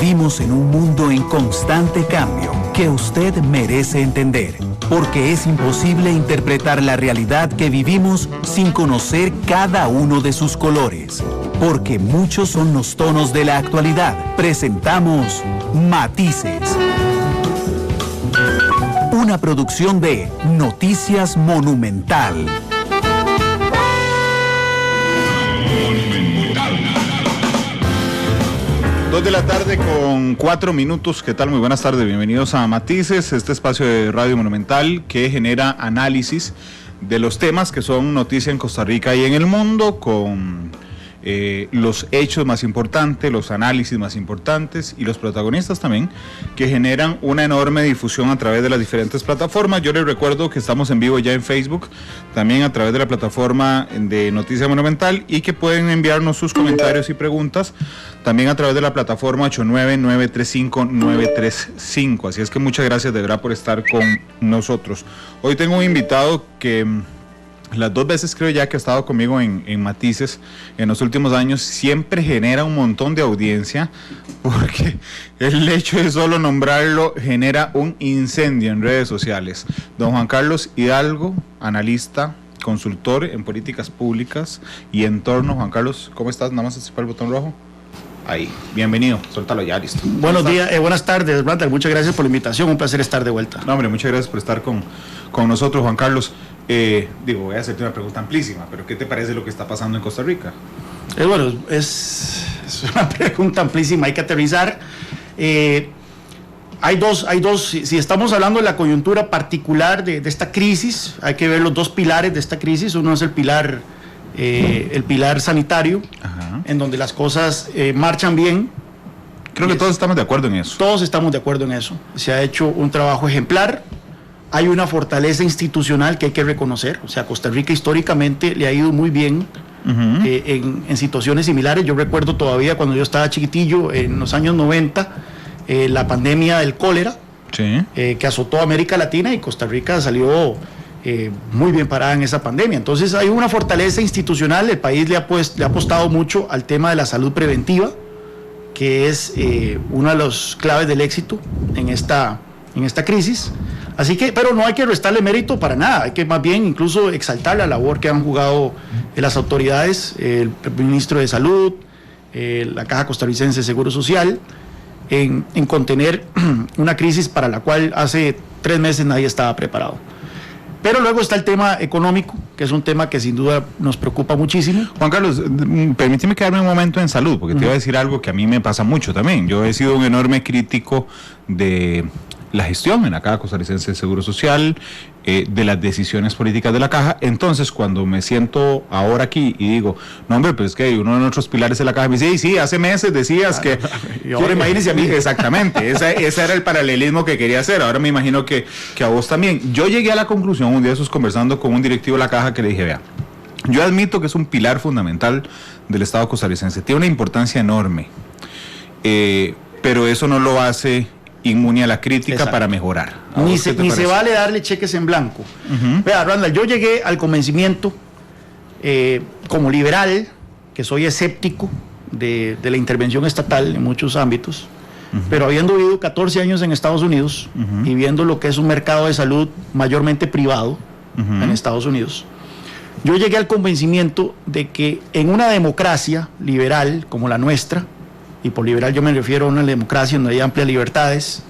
Vivimos en un mundo en constante cambio que usted merece entender, porque es imposible interpretar la realidad que vivimos sin conocer cada uno de sus colores. Porque muchos son los tonos de la actualidad. Presentamos Matices. Una producción de Noticias Monumental. 2 de la tarde con 4 minutos. ¿Qué tal? Muy buenas tardes. Bienvenidos a Matices, este espacio de Radio Monumental que genera análisis de los temas que son noticia en Costa Rica y en el mundo, con los hechos más importantes, los análisis más importantes y los protagonistas también, que generan una enorme difusión a través de las diferentes plataformas. Yo les recuerdo que estamos en vivo ya en Facebook, también a través de la plataforma de Noticia Monumental, y que pueden enviarnos sus comentarios y preguntas también a través de la plataforma 899-359-935. Así es que muchas gracias de verdad por estar con nosotros. Hoy tengo un invitado que las 2 veces creo ya que ha estado conmigo en Matices en los últimos años siempre genera un montón de audiencia, porque el hecho de solo nombrarlo genera un incendio en redes sociales. Don Juan Carlos Hidalgo, analista, consultor en políticas públicas y entorno. Juan Carlos, ¿cómo estás? Nada más aceptar el botón rojo. Ahí, bienvenido, suéltalo ya, listo. Buenos días, buenas tardes, Randall, muchas gracias por la invitación, un placer estar de vuelta. No, hombre, muchas gracias por estar con nosotros, Juan Carlos. Voy a hacerte una pregunta amplísima, pero ¿qué te parece lo que está pasando en Costa Rica? Bueno, es una pregunta amplísima, hay que aterrizar. Hay dos, si estamos hablando de la coyuntura particular de esta crisis, hay que ver los 2 pilares de esta crisis. Uno es el pilar sanitario, ajá, en donde las cosas marchan bien. Creo que todos estamos de acuerdo en eso. Todos estamos de acuerdo en eso. Se ha hecho un trabajo ejemplar. Hay una fortaleza institucional que hay que reconocer. O sea, Costa Rica históricamente le ha ido muy bien, uh-huh, en situaciones similares. Yo recuerdo todavía cuando yo estaba chiquitillo, en los años 90, la pandemia del cólera, sí, que azotó a América Latina, y Costa Rica salió muy bien parada en esa pandemia. Entonces hay una fortaleza institucional. El país le ha apostado mucho al tema de la salud preventiva, que es una de las claves del éxito en esta crisis. Así que, pero no hay que restarle mérito para nada, hay que más bien incluso exaltar la labor que han jugado las autoridades, el ministro de Salud, la Caja Costarricense de Seguro Social, en contener una crisis para la cual hace 3 meses nadie estaba preparado. Pero luego está el tema económico, que es un tema que sin duda nos preocupa muchísimo. Juan Carlos, permíteme quedarme un momento en salud, porque te iba a decir algo que a mí me pasa mucho también. Yo he sido un enorme crítico de la gestión en la Caja Costarricense de Seguro Social, de las decisiones políticas de la Caja. Entonces, cuando me siento ahora aquí y digo, no, hombre, pues es que uno de nuestros pilares de la Caja me dice, sí, hace meses decías que... Y ahora imagínese a mí. Exactamente, ese era el paralelismo que quería hacer. Ahora me imagino que a vos también. Yo llegué a la conclusión un día de esos, conversando con un directivo de la Caja, que le dije, vea, yo admito que es un pilar fundamental del Estado costarricense, tiene una importancia enorme, pero eso no lo hace inmune a la crítica. Exacto. Para mejorar. Ni se vale darle cheques en blanco. Uh-huh. Vea, Randall, yo llegué al convencimiento, como liberal, que soy escéptico de la intervención estatal en muchos ámbitos, uh-huh, pero habiendo vivido 14 años en Estados Unidos, uh-huh, y viendo lo que es un mercado de salud mayormente privado, uh-huh, en Estados Unidos, yo llegué al convencimiento de que en una democracia liberal como la nuestra, y por liberal yo me refiero a una democracia donde hay amplias libertades,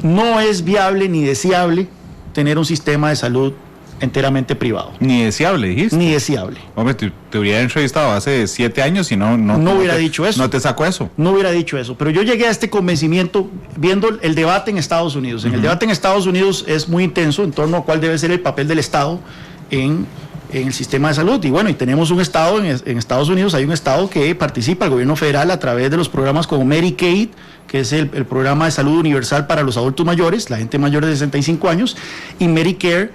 no es viable ni deseable tener un sistema de salud enteramente privado. Ni deseable, dijiste. Ni deseable. Hombre, te hubiera entrevistado hace 7 años y no hubiera dicho eso. No te sacó eso. No hubiera dicho eso, pero yo llegué a este convencimiento viendo el debate en Estados Unidos. En uh-huh, el debate en Estados Unidos es muy intenso en torno a cuál debe ser el papel del Estado en el sistema de salud. Y bueno, y tenemos un estado en Estados Unidos, hay un estado que participa, el gobierno federal, a través de los programas como Medicaid, que es el programa de salud universal para los adultos mayores, la gente mayor de 65 años, y Medicare,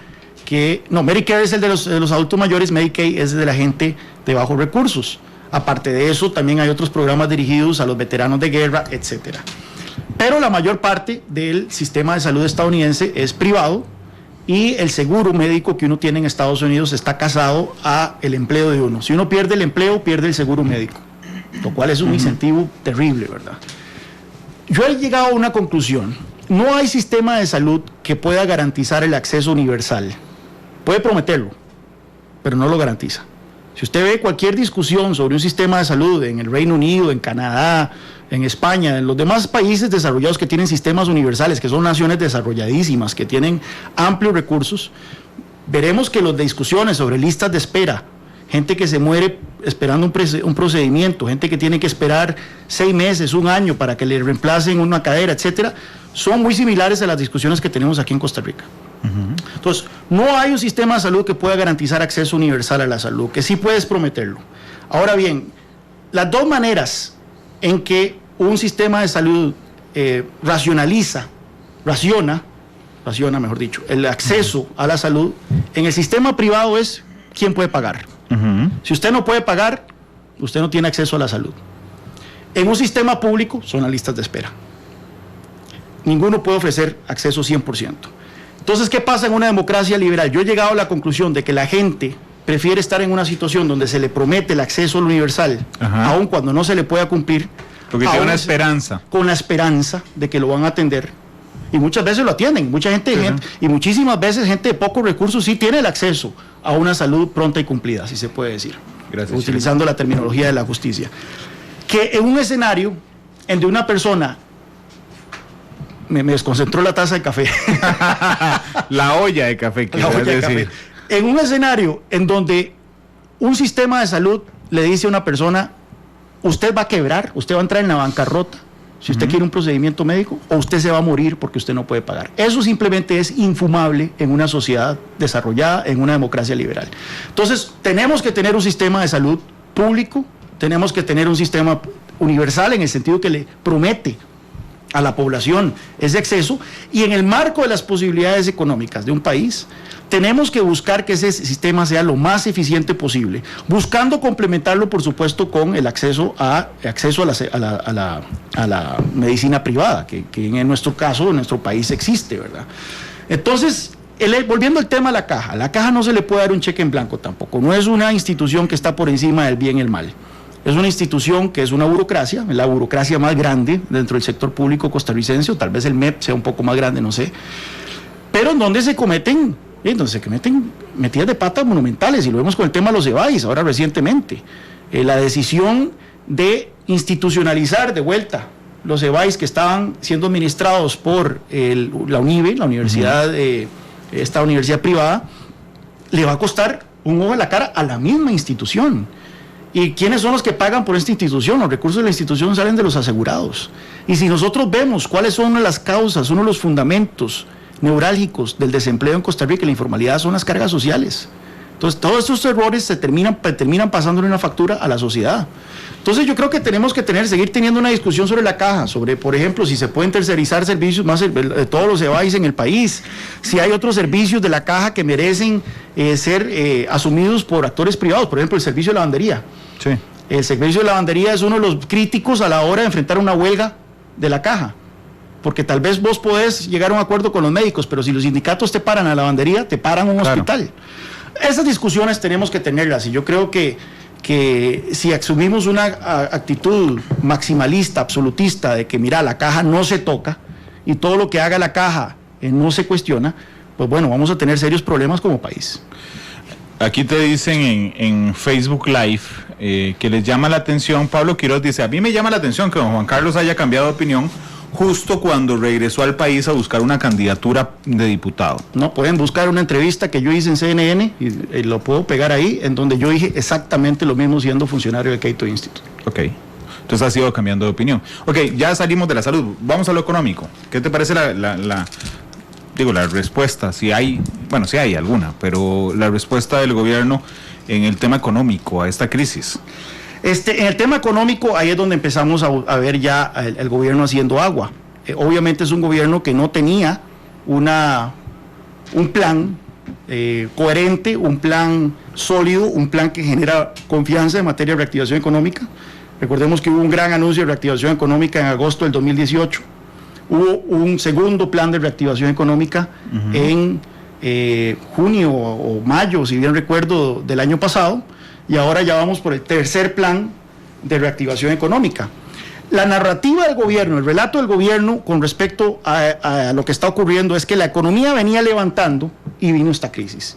Medicare es el de los adultos mayores, Medicaid es de la gente de bajos recursos. Aparte de eso, también hay otros programas dirigidos a los veteranos de guerra, etcétera. Pero la mayor parte del sistema de salud estadounidense es privado, y el seguro médico que uno tiene en Estados Unidos está casado a el empleo de uno. Si uno pierde el empleo, pierde el seguro médico, lo cual es un incentivo terrible, ¿verdad? Yo he llegado a una conclusión. No hay sistema de salud que pueda garantizar el acceso universal. Puede prometerlo, pero no lo garantiza. Si usted ve cualquier discusión sobre un sistema de salud en el Reino Unido, en Canadá, en España, en los demás países desarrollados que tienen sistemas universales, que son naciones desarrolladísimas, que tienen amplios recursos, veremos que las discusiones sobre listas de espera, gente que se muere esperando un procedimiento, gente que tiene que esperar 6 meses, 1 año para que le reemplacen una cadera, etcétera, son muy similares a las discusiones que tenemos aquí en Costa Rica. Entonces, no hay un sistema de salud que pueda garantizar acceso universal a la salud, que sí puedes prometerlo. Ahora bien, las dos maneras en que un sistema de salud raciona, mejor dicho, el acceso a la salud, en el sistema privado es quién puede pagar. Si usted no puede pagar, usted no tiene acceso a la salud. En un sistema público son las listas de espera. Ninguno puede ofrecer acceso 100%. Entonces, ¿qué pasa en una democracia liberal? Yo he llegado a la conclusión de que la gente prefiere estar en una situación donde se le promete el acceso universal, aun cuando no se le pueda cumplir. Porque tiene una esperanza. Con la esperanza de que lo van a atender. Y muchas veces lo atienden. Y muchísimas veces gente de pocos recursos sí tiene el acceso a una salud pronta y cumplida, si se puede decir. Gracias, utilizando la terminología de la justicia. Que en un escenario en donde una persona... Me desconcentró la taza de café. La olla de café, la olla de café. En un escenario en donde un sistema de salud le dice a una persona, usted va a quebrar, usted va a entrar en la bancarrota, si usted quiere un procedimiento médico, o usted se va a morir porque usted no puede pagar. Eso simplemente es infumable en una sociedad desarrollada, en una democracia liberal. Entonces, tenemos que tener un sistema de salud público, tenemos que tener un sistema universal en el sentido que le promete a la población ese acceso, y en el marco de las posibilidades económicas de un país, tenemos que buscar que ese sistema sea lo más eficiente posible, buscando complementarlo, por supuesto, con el acceso a la medicina privada, que en nuestro caso, en nuestro país existe, ¿verdad? Entonces, volviendo al tema de la caja no se le puede dar un cheque en blanco tampoco, no es una institución que está por encima del bien y el mal. Es una institución que es una burocracia, la burocracia más grande dentro del sector público costarricense, o tal vez el MEP sea un poco más grande, no sé, pero en donde se cometen metidas de pata monumentales, y lo vemos con el tema de los EBAIS, ahora recientemente. La decisión de institucionalizar de vuelta los EBAIS que estaban siendo administrados por la UNIBE, la universidad, esta universidad privada, le va a costar un ojo en la cara a la misma institución. ¿Y quiénes son los que pagan por esta institución? Los recursos de la institución salen de los asegurados. Y si nosotros vemos cuáles son las causas, uno de los fundamentos neurálgicos del desempleo en Costa Rica, la informalidad, son las cargas sociales. Entonces, todos estos errores se terminan pasándole una factura a la sociedad. Entonces, yo creo que tenemos que seguir teniendo una discusión sobre la caja, sobre, por ejemplo, si se pueden tercerizar servicios más de todos los EBAIS en el país, si hay otros servicios de la caja que merecen ser asumidos por actores privados, por ejemplo, el servicio de lavandería. Sí. El servicio de lavandería es uno de los críticos a la hora de enfrentar una huelga de la caja, porque tal vez vos podés llegar a un acuerdo con los médicos, pero si los sindicatos te paran a la lavandería, te paran un hospital. Esas discusiones tenemos que tenerlas, y yo creo que si asumimos una actitud maximalista, absolutista, de que mira, la caja no se toca y todo lo que haga la caja no se cuestiona, pues bueno, vamos a tener serios problemas como país. Aquí te dicen en Facebook Live que les llama la atención. Pablo Quiroz dice, a mí me llama la atención que don Juan Carlos haya cambiado de opinión justo cuando regresó al país a buscar una candidatura de diputado. No, pueden buscar una entrevista que yo hice en CNN y lo puedo pegar ahí, en donde yo dije exactamente lo mismo siendo funcionario de Cato Institute. Ok, entonces has ido cambiando de opinión. Ok, ya salimos de la salud, vamos a lo económico. ¿Qué te parece la respuesta? Si hay alguna, pero la respuesta del gobierno en el tema económico a esta crisis. En el tema económico, ahí es donde empezamos a ver ya el gobierno haciendo agua. Obviamente es un gobierno que no tenía un plan coherente, un plan sólido, un plan que genera confianza en materia de reactivación económica. Recordemos que hubo un gran anuncio de reactivación económica en agosto del 2018. Hubo un segundo plan de reactivación económica en junio o mayo, si bien recuerdo, del año pasado. Y ahora ya vamos por el tercer plan de reactivación económica. La narrativa del gobierno, el relato del gobierno con respecto a lo que está ocurriendo es que la economía venía levantando y vino esta crisis.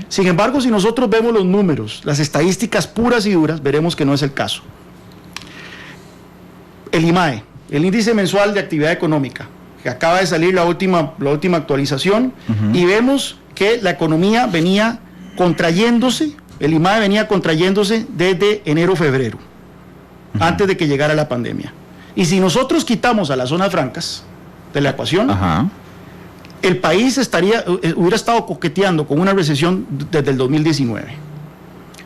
Sin embargo, si nosotros vemos los números, las estadísticas puras y duras, veremos que no es el caso. El IMAE, el Índice Mensual de Actividad Económica, que acaba de salir la última actualización, y vemos que la economía venía contrayéndose, el IMAE venía contrayéndose desde enero-febrero, antes de que llegara la pandemia. Y si nosotros quitamos a las zonas francas de la ecuación, el país hubiera estado coqueteando con una recesión desde el 2019.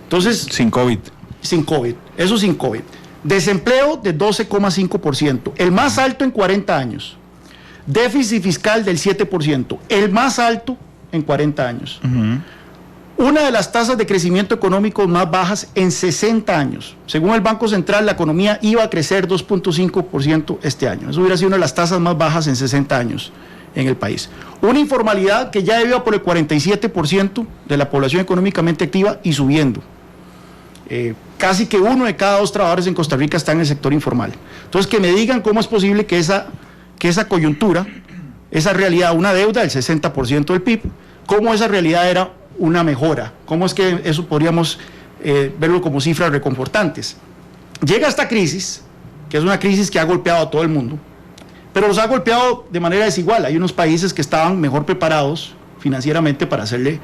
Entonces, sin COVID. Sin COVID, eso sin COVID. Desempleo de 12,5%, el más alto en 40 años. Déficit fiscal del 7%, el más alto en 40 años. Una de las tasas de crecimiento económico más bajas en 60 años. Según el Banco Central, la economía iba a crecer 2,5% este año. Eso hubiera sido una de las tasas más bajas en 60 años en el país. Una informalidad que ya iba por el 47% de la población económicamente activa y subiendo. Casi que 1 de cada 2 trabajadores en Costa Rica está en el sector informal. Entonces, que me digan cómo es posible que esa coyuntura, esa realidad, una deuda del 60% del PIB, cómo esa realidad era una mejora, cómo es que eso podríamos verlo como cifras reconfortantes. Llega esta crisis, que es una crisis que ha golpeado a todo el mundo, pero los ha golpeado de manera desigual. Hay unos países que estaban mejor preparados financieramente para hacerle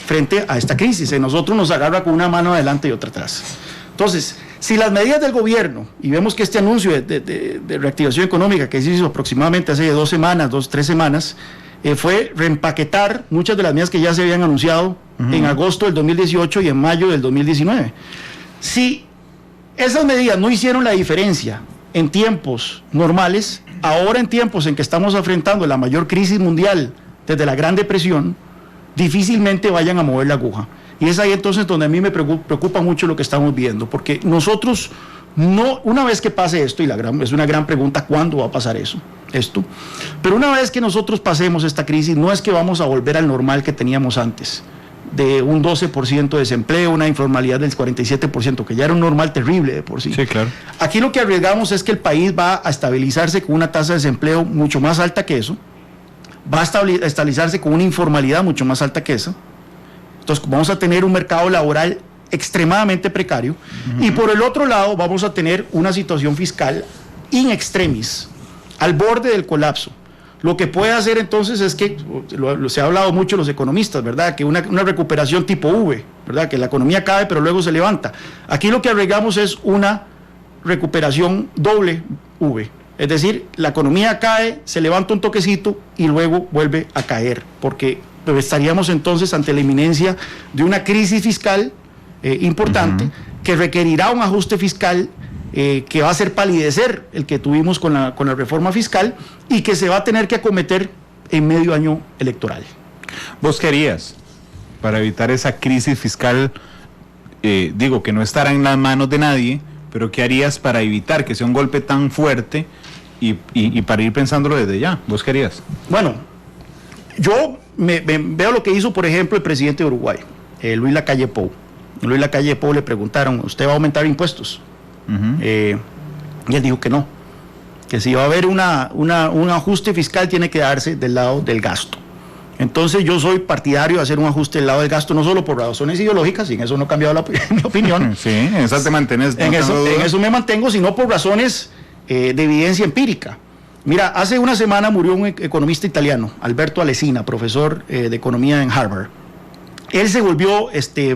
frente a esta crisis. En nosotros nos agarra con una mano adelante y otra atrás. Entonces, si las medidas del gobierno, y vemos que este anuncio de reactivación económica que se hizo aproximadamente hace 3 semanas, fue reempaquetar muchas de las medidas que ya se habían anunciado en agosto del 2018 y en mayo del 2019. Si esas medidas no hicieron la diferencia en tiempos normales, ahora en tiempos en que estamos enfrentando la mayor crisis mundial desde la Gran Depresión, difícilmente vayan a mover la aguja. Y es ahí entonces donde a mí me preocupa mucho lo que estamos viendo, porque nosotros no, una vez que pase esto, y es una gran pregunta, ¿cuándo va a pasar esto? Pero una vez que nosotros pasemos esta crisis, no es que vamos a volver al normal que teníamos antes, de un 12% de desempleo, una informalidad del 47%, que ya era un normal terrible de por sí. Sí, claro. Aquí lo que arriesgamos es que el país va a estabilizarse con una tasa de desempleo mucho más alta que eso, va a estabilizarse con una informalidad mucho más alta que esa. Entonces vamos a tener un mercado laboral extremadamente precario, y por el otro lado vamos a tener una situación fiscal in extremis, al borde del colapso. Lo que puede hacer entonces es que, se ha hablado mucho los economistas, ¿verdad?, que una recuperación tipo V, ¿verdad?, que la economía cae pero luego se levanta. Aquí lo que arriesgamos es una recuperación doble V, es decir, la economía cae, se levanta un toquecito y luego vuelve a caer, porque estaríamos entonces ante la inminencia de una crisis fiscal importante, que requerirá un ajuste fiscal que va a hacer palidecer el que tuvimos con la reforma fiscal, y que se va a tener que acometer en medio año electoral. ¿Vos querías, para evitar esa crisis fiscal, digo que no estará en las manos de nadie, pero qué harías para evitar que sea un golpe tan fuerte y para ir pensándolo desde ya? ¿Vos querías? Bueno, yo veo lo que hizo, por ejemplo, el presidente de Uruguay, Luis Lacalle Pou. Luis Lacalle Pou le preguntaron, ¿usted va a aumentar impuestos? Y él dijo que no, que si va a haber un ajuste fiscal, tiene que darse del lado del gasto. Entonces yo soy partidario de hacer un ajuste del lado del gasto, no solo por razones ideológicas, y en eso no he cambiado mi opinión. Sí, en esa te mantienes. En eso me mantengo, sino por razones de evidencia empírica. Mira, hace una semana murió un economista italiano, Alberto Alesina, profesor de economía en Harvard. Él se volvió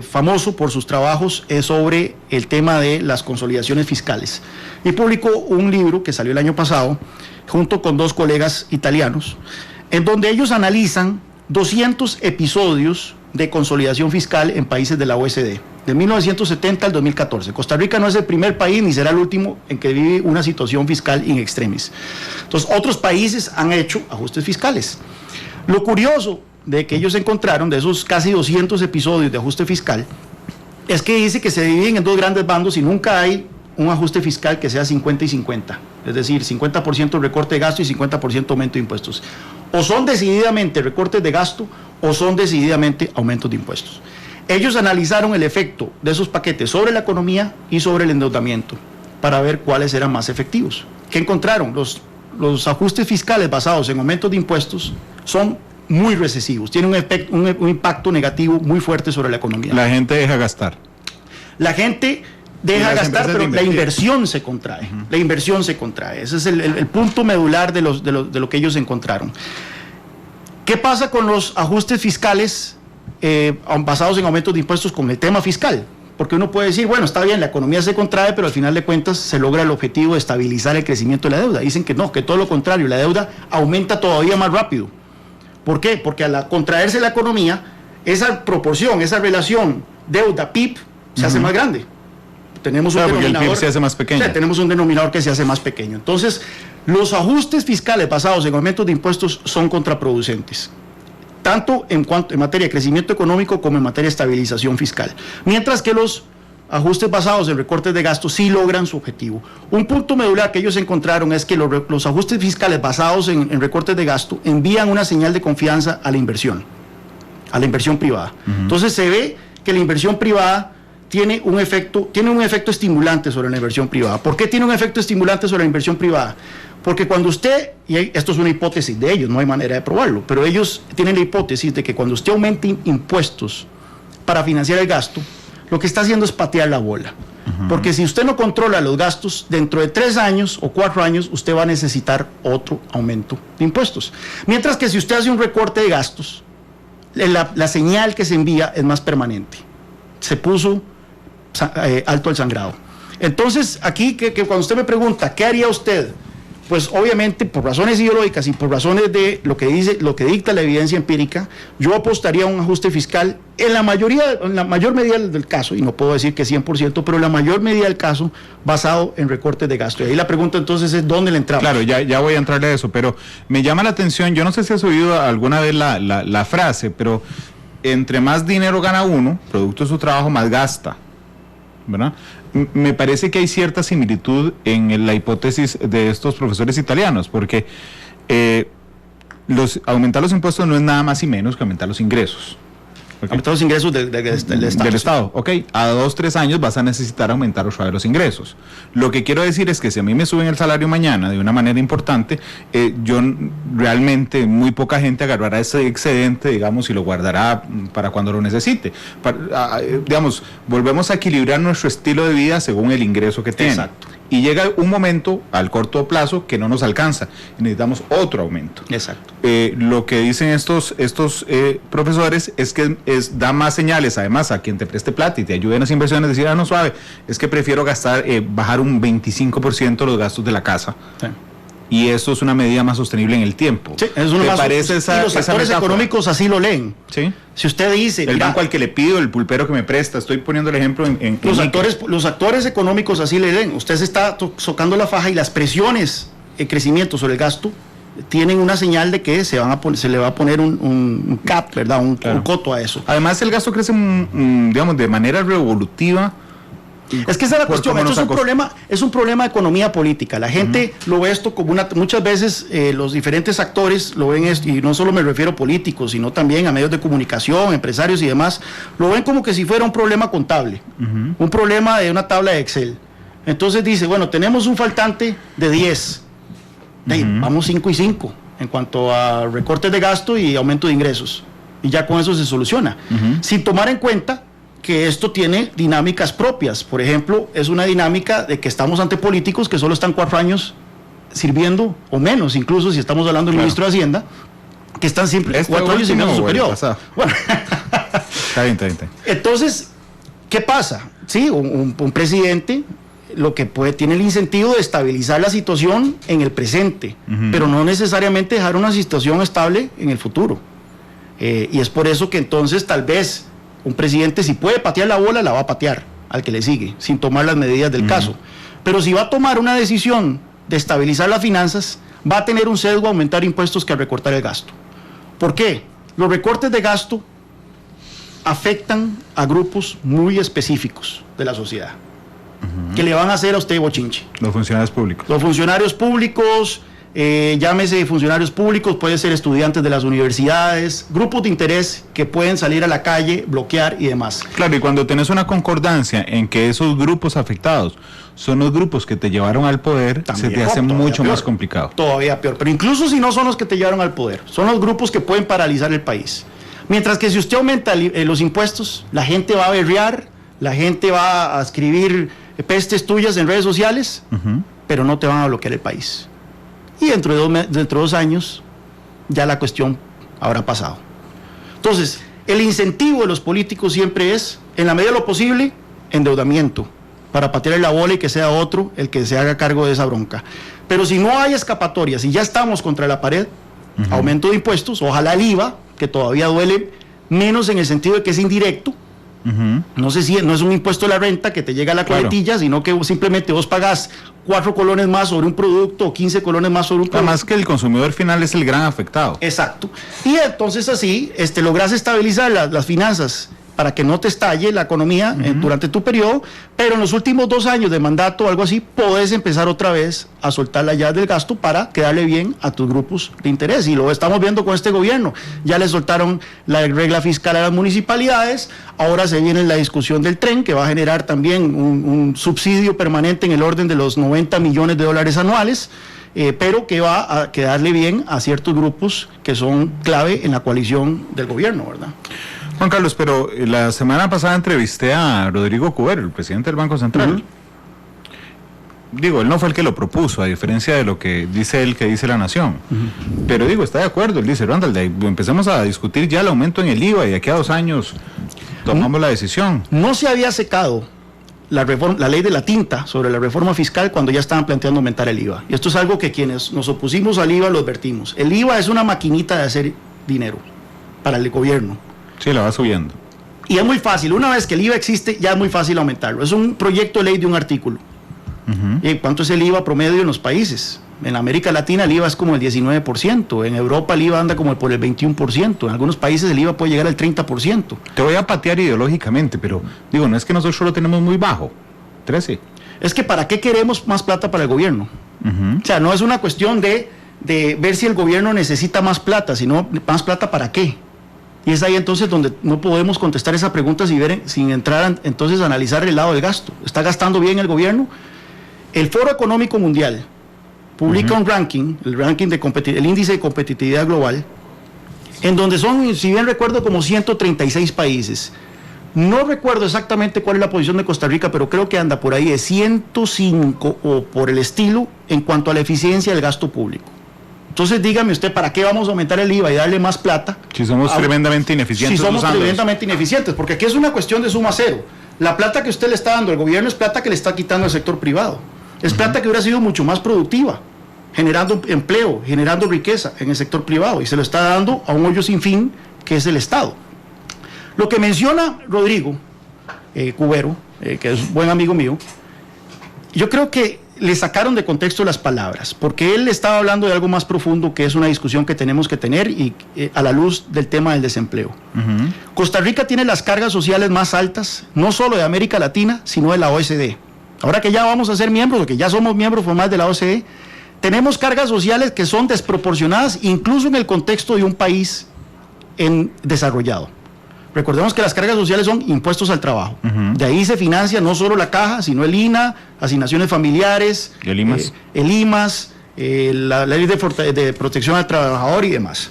famoso por sus trabajos sobre el tema de las consolidaciones fiscales, y publicó un libro que salió el año pasado junto con 2 colegas italianos, en donde ellos analizan 200 episodios de consolidación fiscal en países de la OECD, de 1970 al 2014. Costa Rica no es el primer país ni será el último en que vive una situación fiscal in extremis. Entonces, otros países han hecho ajustes fiscales. Lo curioso de que ellos encontraron, de esos casi 200 episodios de ajuste fiscal, es que dice que se dividen en 2 grandes bandos y nunca hay un ajuste fiscal que sea 50 y 50, es decir, 50% recorte de gasto y 50% aumento de impuestos. O son decididamente recortes de gasto o son decididamente aumentos de impuestos. Ellos analizaron el efecto de esos paquetes sobre la economía y sobre el endeudamiento. para ver cuáles eran más efectivos. ¿Qué encontraron? Los ajustes fiscales basados en aumentos de impuestos son muy recesivos, tienen un impacto negativo muy fuerte sobre la economía. La gente deja gastar. La gente deja gastar, pero la inversión se contrae. La inversión se contrae. Ese es el punto medular de lo que ellos encontraron. ¿Qué pasa con los ajustes fiscales basados en aumentos de impuestos con el tema fiscal? Porque uno puede decir, bueno, está bien, la economía se contrae, pero al final de cuentas se logra el objetivo de estabilizar el crecimiento de la deuda. Dicen que no, que todo lo contrario, la deuda aumenta todavía más rápido. ¿Por qué? Porque al contraerse la economía, esa proporción, esa relación deuda-PIB se hace más grande. Tenemos un porque denominador, el PIB se hace más pequeño. O sea, tenemos un denominador que se hace más pequeño. Entonces, los ajustes fiscales basados en aumentos de impuestos son contraproducentes, tanto en materia de crecimiento económico como en materia de estabilización fiscal. Mientras que los ajustes basados en recortes de gastos sí logran su objetivo. Un punto medular que ellos encontraron es que los ajustes fiscales basados en recortes de gasto envían una señal de confianza a la inversión privada. Entonces se ve que la inversión privada tiene un efecto estimulante sobre la inversión privada. ¿Por qué tiene un efecto estimulante sobre la inversión privada? Porque cuando usted, y esto es una hipótesis de ellos, no hay manera de probarlo, pero ellos tienen la hipótesis de que cuando usted aumente impuestos para financiar el gasto, lo que está haciendo es patear la bola. Porque si usted no controla los gastos, dentro de 3 años o 4 años, usted va a necesitar otro aumento de impuestos. Mientras que si usted hace un recorte de gastos, la señal que se envía es más permanente. Se puso alto el sangrado. Entonces, aquí que cuando usted me pregunta, ¿qué haría usted? Pues obviamente por razones ideológicas y por razones de lo que dicta la evidencia empírica, yo apostaría a un ajuste fiscal en la mayor medida del caso, y no puedo decir que 100%, pero en la mayor medida del caso basado en recortes de gasto. Y ahí la pregunta entonces es ¿dónde le entramos? Claro, ya voy a entrarle a eso, pero me llama la atención, yo no sé si has oído alguna vez la frase, pero entre más dinero gana uno, producto de su trabajo, más gasta, ¿verdad? Me parece que hay cierta similitud en la hipótesis de estos profesores italianos, porque aumentar los impuestos no es nada más y menos que aumentar los ingresos. Okay. Aumentar los ingresos del Estado. Del Estado, ok. A 2-3 años vas a necesitar aumentar otra vez los ingresos. Lo que quiero decir es que si a mí me suben el salario mañana de una manera importante, yo realmente, muy poca gente agarrará ese excedente, digamos, y lo guardará para cuando lo necesite. Digamos, volvemos a equilibrar nuestro estilo de vida según el ingreso que tiene. Exacto. Y llega un momento al corto plazo que no nos alcanza y necesitamos otro aumento. Exacto. Lo que dicen estos profesores es que da más señales, además, a quien te preste plata y te ayude en las inversiones, decir, no suave, es que prefiero bajar un 25% los gastos de la casa. Sí. Y eso es una medida más sostenible en el tiempo. Sí, es una más parece y los actores económicos así lo leen. ¿Sí? Si usted dice... El banco al que le pido, el pulpero que me presta, estoy poniendo el ejemplo en los actores económicos así le leen. Usted se está socando la faja y las presiones de crecimiento sobre el gasto tienen una señal de que se le va a poner un cap, ¿verdad? Un coto a eso. Además, el gasto crece, digamos, de manera revolutiva. Es que esa es la cuestión. Esto es un problema de economía política. La gente lo ve esto como muchas veces los diferentes actores lo ven esto, y no solo me refiero a políticos, sino también a medios de comunicación, empresarios y demás, lo ven como que si fuera un problema contable, un problema de una tabla de Excel. Entonces dice, bueno, tenemos un faltante de 10, vamos 5 y 5 en cuanto a recortes de gasto y aumento de ingresos, y ya con eso se soluciona, sin tomar en cuenta que esto tiene dinámicas propias. Por ejemplo, es una dinámica de que estamos ante políticos que solo están 4 años sirviendo, o menos, incluso si estamos hablando del ministro de Hacienda, que están siempre 4 años sirviendo su periodo. Bueno. Está bien. Entonces, ¿qué pasa? Sí, un presidente lo que tiene el incentivo de estabilizar la situación en el presente, pero no necesariamente dejar una situación estable en el futuro. Y es por eso que entonces tal vez un presidente, si puede patear la bola, la va a patear al que le sigue, sin tomar las medidas del caso. Pero si va a tomar una decisión de estabilizar las finanzas, va a tener un sesgo a aumentar impuestos que a recortar el gasto. ¿Por qué? Los recortes de gasto afectan a grupos muy específicos de la sociedad, que le van a hacer a usted bochinche. Los funcionarios públicos. Los funcionarios públicos, llámese funcionarios públicos, puede ser estudiantes de las universidades, grupos de interés que pueden salir a la calle, bloquear y demás. Claro, y cuando tenés una concordancia en que esos grupos afectados son los grupos que te llevaron al poder, también se te hace mucho más complicado. Todavía peor, pero incluso si no son los que te llevaron al poder, son los grupos que pueden paralizar el país. Mientras que si usted aumenta los impuestos, la gente va a berrear, la gente va a escribir pestes tuyas en redes sociales, pero no te van a bloquear el país. Y dentro de 2 años ya la cuestión habrá pasado. Entonces, el incentivo de los políticos siempre es, en la medida de lo posible, endeudamiento, para patear la bola y que sea otro el que se haga cargo de esa bronca. Pero si no hay escapatorias y ya estamos contra la pared, aumento de impuestos, ojalá el IVA, que todavía duele menos en el sentido de que es indirecto. No sé si no es un impuesto a la renta que te llega a la coletilla, sino que simplemente vos pagás 4 colones más sobre un producto o 15 colones más sobre un producto. Además que el consumidor final es el gran afectado. Exacto. Y entonces así lográs estabilizar las finanzas para que no te estalle la economía durante tu periodo, pero en los últimos 2 años de mandato o algo así, podés empezar otra vez a soltar la llave del gasto para quedarle bien a tus grupos de interés. Y lo estamos viendo con este gobierno. Ya le soltaron la regla fiscal a las municipalidades, ahora se viene la discusión del tren, que va a generar también un subsidio permanente en el orden de los 90 millones de dólares anuales, pero que va a quedarle bien a ciertos grupos que son clave en la coalición del gobierno, ¿verdad? Juan Carlos, pero la semana pasada entrevisté a Rodrigo Cubero, el presidente del Banco Central. Digo, él no fue el que lo propuso, a diferencia de lo que dice él, que dice La Nación. Pero digo, está de acuerdo, él dice, Randall, empecemos a discutir ya el aumento en el IVA y de aquí a 2 años tomamos la decisión. No se había secado la ley de la tinta sobre la reforma fiscal cuando ya estaban planteando aumentar el IVA. Y esto es algo que quienes nos opusimos al IVA lo advertimos. El IVA es una maquinita de hacer dinero para el gobierno. Sí, la va subiendo. Y es muy fácil, una vez que el IVA existe, ya es muy fácil aumentarlo. Es un proyecto de ley de un artículo. ¿Y cuánto es el IVA promedio en los países? En América Latina el IVA es como el 19%, en Europa el IVA anda como por el 21%, en algunos países el IVA puede llegar al 30%. Te voy a patear ideológicamente, pero digo, no es que nosotros lo tenemos muy bajo, 13. Es que ¿para qué queremos más plata para el gobierno? O sea, no es una cuestión de ver si el gobierno necesita más plata, sino más plata ¿para qué? Y es ahí entonces donde no podemos contestar esa pregunta sin entrar entonces a analizar el lado del gasto. ¿Está gastando bien el gobierno? El Foro Económico Mundial publica un ranking, el índice de competitividad global, en donde son, si bien recuerdo, como 136 países. No recuerdo exactamente cuál es la posición de Costa Rica, pero creo que anda por ahí de 105 o por el estilo en cuanto a la eficiencia del gasto público. Entonces dígame usted, ¿para qué vamos a aumentar el IVA y darle más plata? Si somos tremendamente ineficientes. Si somos tremendamente ineficientes, porque aquí es una cuestión de suma cero. La plata que usted le está dando al gobierno es plata que le está quitando al sector privado. Es plata que hubiera sido mucho más productiva, generando empleo, generando riqueza en el sector privado, y se lo está dando a un hoyo sin fin que es el Estado. Lo que menciona Rodrigo Cubero, que es buen amigo mío, yo creo que le sacaron de contexto las palabras, porque él estaba hablando de algo más profundo, que es una discusión que tenemos que tener y a la luz del tema del desempleo. Costa Rica tiene las cargas sociales más altas, no solo de América Latina, sino de la OCDE. Ahora que ya vamos a ser miembros, o que ya somos miembros formales de la OCDE, tenemos cargas sociales que son desproporcionadas, incluso en el contexto de un país desarrollado. Recordemos que las cargas sociales son impuestos al trabajo. De ahí se financia no solo la caja, sino el INA, asignaciones familiares, el IMAS, la ley de protección al trabajador y demás.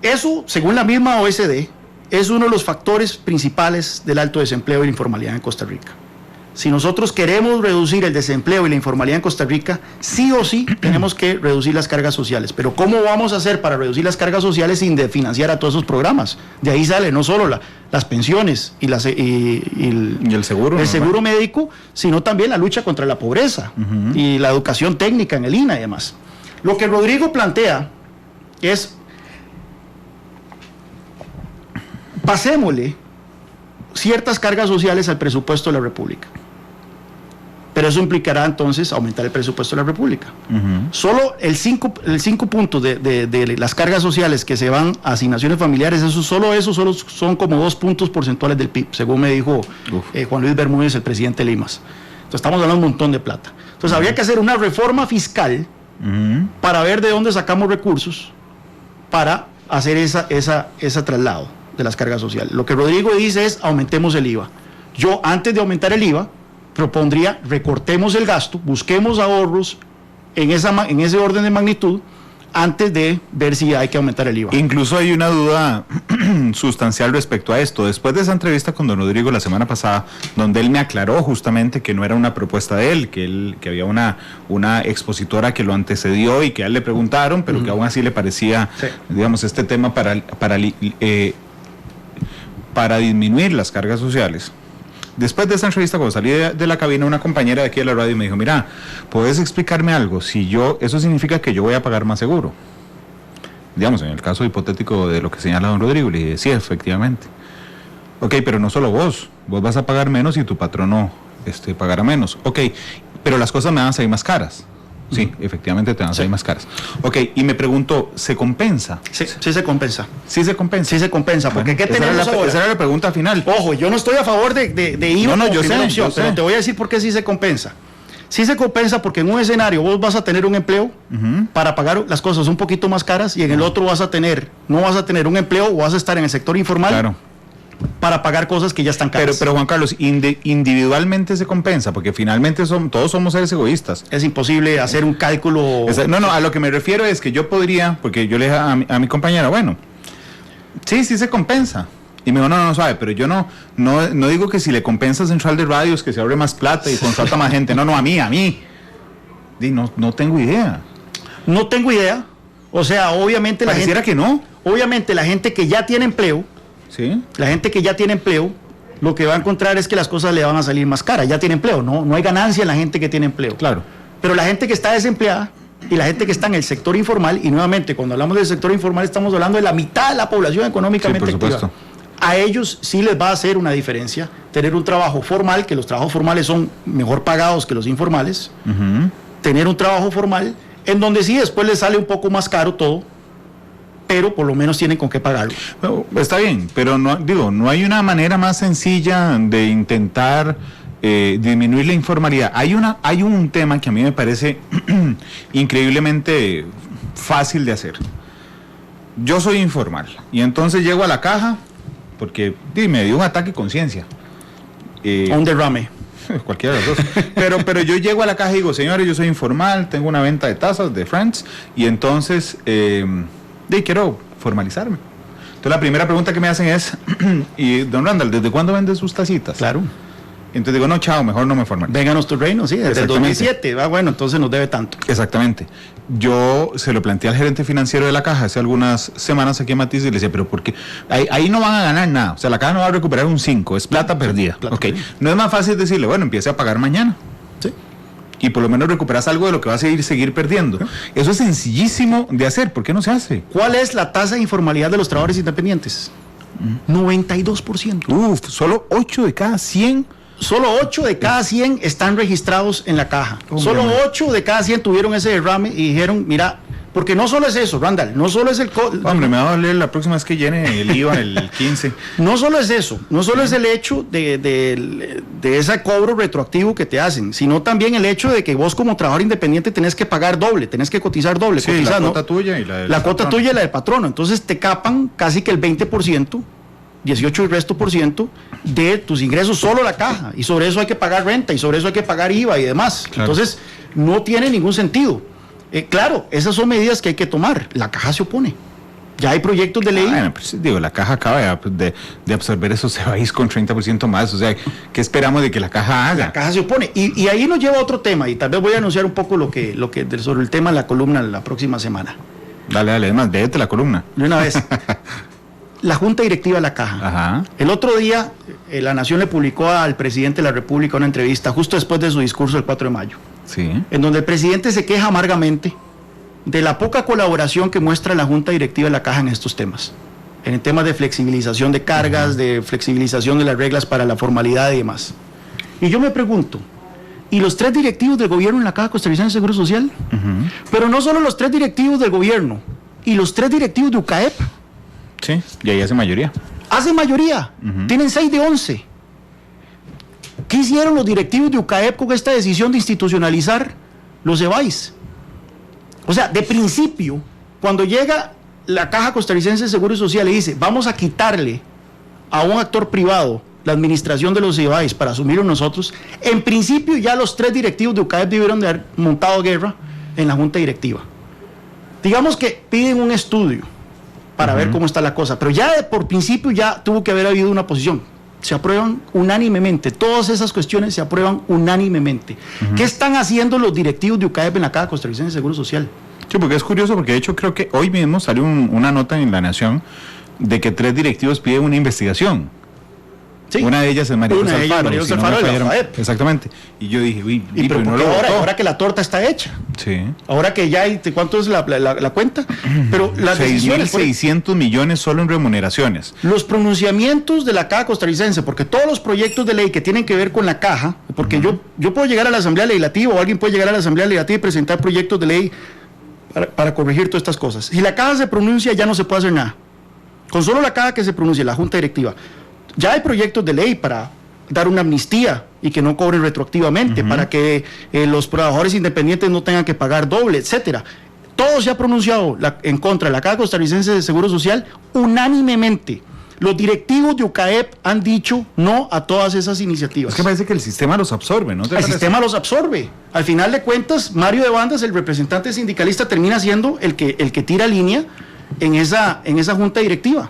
Eso, según la misma OSD, es uno de los factores principales del alto desempleo y la informalidad en Costa Rica. Si nosotros queremos reducir el desempleo y la informalidad en Costa Rica, sí o sí tenemos que reducir las cargas sociales. Pero ¿cómo vamos a hacer para reducir las cargas sociales sin financiar a todos esos programas? De ahí sale no solo las pensiones y el seguro médico, sino también la lucha contra la pobreza y la educación técnica en el INA y demás. Lo que Rodrigo plantea es, pasémosle ciertas cargas sociales al presupuesto de la República. Pero eso implicará entonces aumentar el presupuesto de la República. Solo el 5 puntos de las cargas sociales que se van a asignaciones familiares, solo son como 2 puntos porcentuales del PIB, según me dijo Juan Luis Bermúdez, el presidente de Limas. Entonces estamos hablando de un montón de plata. Entonces habría que hacer una reforma fiscal para ver de dónde sacamos recursos para hacer ese traslado de las cargas sociales. Lo que Rodrigo dice es aumentemos el IVA. Yo, antes de aumentar el IVA, propondría recortemos el gasto, busquemos ahorros en ese orden de magnitud antes de ver si hay que aumentar el IVA. Incluso hay una duda sustancial respecto a esto. Después de esa entrevista con don Rodrigo la semana pasada, donde él me aclaró justamente que no era una propuesta de él, que había una expositora que lo antecedió y que a él le preguntaron, pero que aún así le parecía, digamos, este tema para disminuir las cargas sociales. Después de esa entrevista, cuando salí de la cabina, una compañera de aquí de la radio me dijo, mira, ¿puedes explicarme algo? Eso significa que yo voy a pagar más seguro. Digamos, en el caso hipotético de lo que señala don Rodrigo, le dije, sí, efectivamente. Ok, pero no solo vos vas a pagar menos y tu patrono pagará menos. Ok, pero las cosas me van a salir más caras. Sí, efectivamente te van a salir más caras. Ok, y me pregunto, ¿se compensa? Sí se compensa. ¿Sí se compensa? Sí se compensa, porque ¿qué tenemos ahora? Esa era la pregunta final. Ojo, yo no estoy a favor de IVA como yo primera opción, pero te voy a decir por qué sí se compensa. Sí se compensa porque en un escenario vos vas a tener un empleo para pagar las cosas un poquito más caras y en el otro no vas a tener un empleo o vas a estar en el sector informal. Claro. Para pagar cosas que ya están caras. Pero Juan Carlos, individualmente se compensa, porque finalmente todos somos seres egoístas. Es imposible hacer un cálculo. No, a lo que me refiero es que yo podría, porque yo le dije a mi compañera, bueno, sí se compensa. Y me dijo, no, sabe, pero yo no digo que si le compensa a Central de Radios, que se abre más plata y contrata más gente. No, a mí. No tengo idea. No tengo idea. O sea, obviamente Pareciera que no. Obviamente la gente que ya tiene empleo, ¿sí? La gente que ya tiene empleo, lo que va a encontrar es que las cosas le van a salir más caras. Ya tiene empleo, no hay ganancia en la gente que tiene empleo. Claro. Pero la gente que está desempleada y la gente que está en el sector informal, y nuevamente cuando hablamos del sector informal estamos hablando de la mitad de la población económicamente activa. A ellos sí les va a hacer una diferencia tener un trabajo formal, que los trabajos formales son mejor pagados que los informales, tener un trabajo formal en donde sí después les sale un poco más caro todo, pero por lo menos tienen con qué pagarlo. Está bien, pero no hay una manera más sencilla de intentar disminuir la informalidad. Hay un tema que a mí me parece increíblemente fácil de hacer. Yo soy informal y entonces llego a la caja porque me dio un ataque de conciencia. Un derrame. Cualquiera de los dos. Pero yo llego a la caja y digo, señores, yo soy informal, tengo una venta de tazas de Friends y entonces quiero formalizarme. Entonces la primera pregunta que me hacen es, y don Randall, ¿desde cuándo vende sus tacitas? Claro. Entonces digo, no, chao, mejor no me formalizo. Vénganos tu reino, sí, desde el 2007. Bueno, entonces nos debe tanto. Exactamente. Yo se lo planteé al gerente financiero de la caja hace algunas semanas aquí en Matices y le decía, pero ¿por qué? Ahí no van a ganar nada. O sea, la caja no va a recuperar un 5, es plata perdida. No es más fácil decirle, bueno, empiece a pagar mañana. Sí. Y por lo menos recuperas algo de lo que vas a seguir perdiendo. Eso es sencillísimo de hacer. ¿Por qué no se hace? ¿Cuál es la tasa de informalidad de los trabajadores independientes? 92%. Solo 8 de cada 100. Solo 8 de cada 100 están registrados en la caja. Solo 8 de cada 100 tuvieron ese derrame y dijeron, mira, porque no solo es eso, Randall, no solo es el... Hombre, me va a doler la próxima vez que llene el IVA el 15. No solo es eso, no solo es el hecho de ese cobro retroactivo que te hacen, sino también el hecho de que vos como trabajador independiente tenés que pagar doble, tenés que cotizar doble. Sí, la cuota tuya y la del patrono. La cuota tuya y la del patrono. Entonces te capan casi que el 20%, 18% y el resto por ciento de tus ingresos, solo la caja, y sobre eso hay que pagar renta, y sobre eso hay que pagar IVA y demás. Claro. Entonces, no tiene ningún sentido. Claro, esas son medidas que hay que tomar. La caja se opone. Ya hay proyectos de ley. Pues, la caja acaba de absorber esos CBAIs con 30% más. O sea, ¿qué esperamos de que la caja haga? La caja se opone. Y ahí nos lleva a otro tema, y tal vez voy a anunciar un poco sobre el tema de la columna la próxima semana. Dale, además, léete la columna. De una vez. La Junta Directiva de la Caja. Ajá. El otro día, La Nación le publicó al presidente de la República una entrevista justo después de su discurso del 4 de mayo. Sí. En donde el presidente se queja amargamente de la poca colaboración que muestra la Junta Directiva de la Caja en estos temas. En temas de flexibilización de cargas, de flexibilización de las reglas para la formalidad y demás. Y yo me pregunto, ¿y los 3 directivos del gobierno en la Caja Costarricense de Seguro Social? Pero no solo los 3 directivos del gobierno, y los 3 directivos de UCAEP. Sí, y ahí hace mayoría. Hace mayoría, tienen 6 de 11. ¿Qué hicieron los directivos de UCAEP con esta decisión de institucionalizar los EBAIS? O sea, de principio, cuando llega la Caja Costarricense de Seguro Social y dice, vamos a quitarle a un actor privado la administración de los EBAIS para asumirlo nosotros, en principio ya los 3 directivos de UCAEP debieron de haber montado guerra en la junta directiva. Digamos que piden un estudio para ver cómo está la cosa, pero ya por principio ya tuvo que haber habido una posición. Se aprueban unánimemente, todas esas cuestiones se aprueban unánimemente. ¿Qué están haciendo los directivos de UCAEP en la Caja Costarricense de Seguro Social? Sí, porque es curioso, porque de hecho creo que hoy mismo salió una nota en La Nación de que 3 directivos piden una investigación. Sí. Una de ellas es María Rosa Alfaro. María Rosa Alfaro de la FAEP. Exactamente. Y yo dije, pero no lo ahora que la torta está hecha. Sí. Ahora que ya hay, ¿cuánto es la cuenta? Pero las decisiones... 6.600 millones solo en remuneraciones. Los pronunciamientos de la Caja Costarricense, porque todos los proyectos de ley que tienen que ver con la Caja, porque yo puedo llegar a la Asamblea Legislativa o alguien puede llegar a la Asamblea Legislativa y presentar proyectos de ley para corregir todas estas cosas. Si la Caja se pronuncia, ya no se puede hacer nada. Con solo la Caja que se pronuncie, la Junta Directiva. Ya hay proyectos de ley para dar una amnistía y que no cobren retroactivamente, para que los trabajadores independientes no tengan que pagar doble, etcétera. Todo se ha pronunciado en contra de la Caja Costarricense de Seguro Social unánimemente. Los directivos de UCAEP han dicho no a todas esas iniciativas. Es que parece que el sistema los absorbe, ¿no? El sistema los absorbe. Al final de cuentas, Mario de Bandas, el representante sindicalista, termina siendo el que tira línea en esa junta directiva.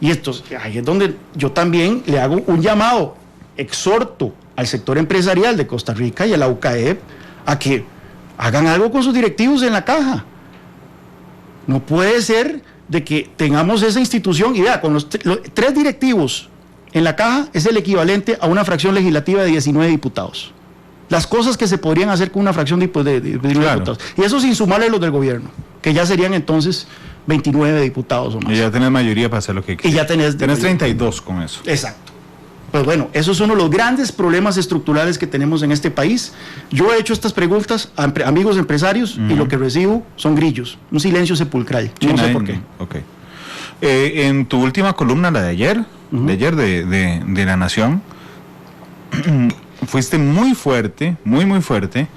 Y ahí es donde yo también le hago un llamado, exhorto al sector empresarial de Costa Rica y a la UCAEP a que hagan algo con sus directivos en la Caja. No puede ser de que tengamos esa institución, y vea, con los 3 directivos en la Caja es el equivalente a una fracción legislativa de 19 diputados. Las cosas que se podrían hacer con una fracción de 19 diputados. Y eso sin sumarle los del gobierno, que ya serían entonces 29 diputados o más. Y ya tenés mayoría para hacer lo que quieras. Y ya tenés 32 con eso. Exacto. Pues bueno, esos son los grandes problemas estructurales que tenemos en este país. Yo he hecho estas preguntas a amigos empresarios y lo que recibo son grillos, un silencio sepulcral. No sé por qué. Okay. En tu última columna, la de ayer, de La Nación, fuiste muy fuerte, muy fuerte,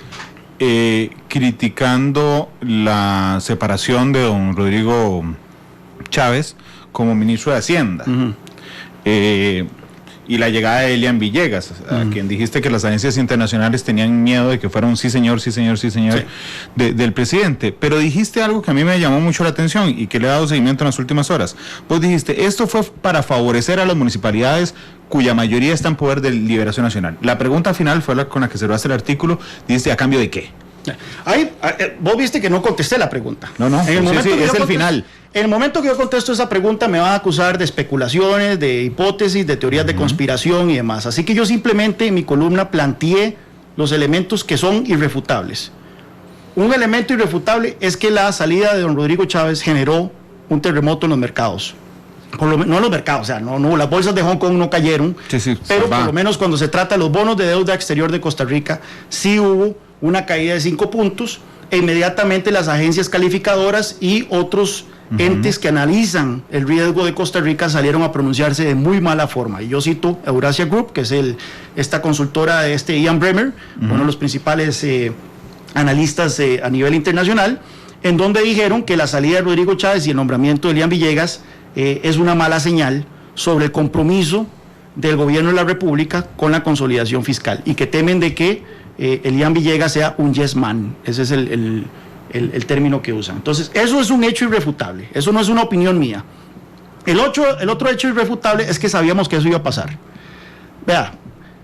criticando la separación de don Rodrigo Chávez como ministro de Hacienda. Y la llegada de Elian Villegas, a quien dijiste que las agencias internacionales tenían miedo de que fuera un sí señor del presidente. Pero dijiste algo que a mí me llamó mucho la atención y que le he dado seguimiento en las últimas horas. Vos dijiste, esto fue para favorecer a las municipalidades cuya mayoría está en poder de Liberación Nacional. La pregunta final fue la con la que cerraste el artículo. Dijiste, ¿a cambio de qué? Vos viste que no contesté la pregunta. No, en el momento es el final. En el momento que yo contesto esa pregunta me van a acusar de especulaciones, de hipótesis, de teorías de conspiración y demás. Así que yo simplemente en mi columna planteé los elementos que son irrefutables. Un elemento irrefutable es que la salida de don Rodrigo Chávez generó un terremoto en los mercados. No en los mercados, o sea, no, las bolsas de Hong Kong no cayeron, pero por lo menos cuando se trata de los bonos de deuda exterior de Costa Rica, sí hubo una caída de 5 puntos, e inmediatamente las agencias calificadoras y otros entes que analizan el riesgo de Costa Rica salieron a pronunciarse de muy mala forma. Y yo cito Eurasia Group, que es esta consultora de Ian Bremmer, uno de los principales analistas a nivel internacional, en donde dijeron que la salida de Rodrigo Chávez y el nombramiento de Elian Villegas es una mala señal sobre el compromiso del gobierno de la República con la consolidación fiscal, y que temen de que Elian Villegas sea un yes man. Ese es el término que usan. Entonces, eso es un hecho irrefutable, eso no es una opinión mía. El otro hecho irrefutable es que sabíamos que eso iba a pasar. Vea,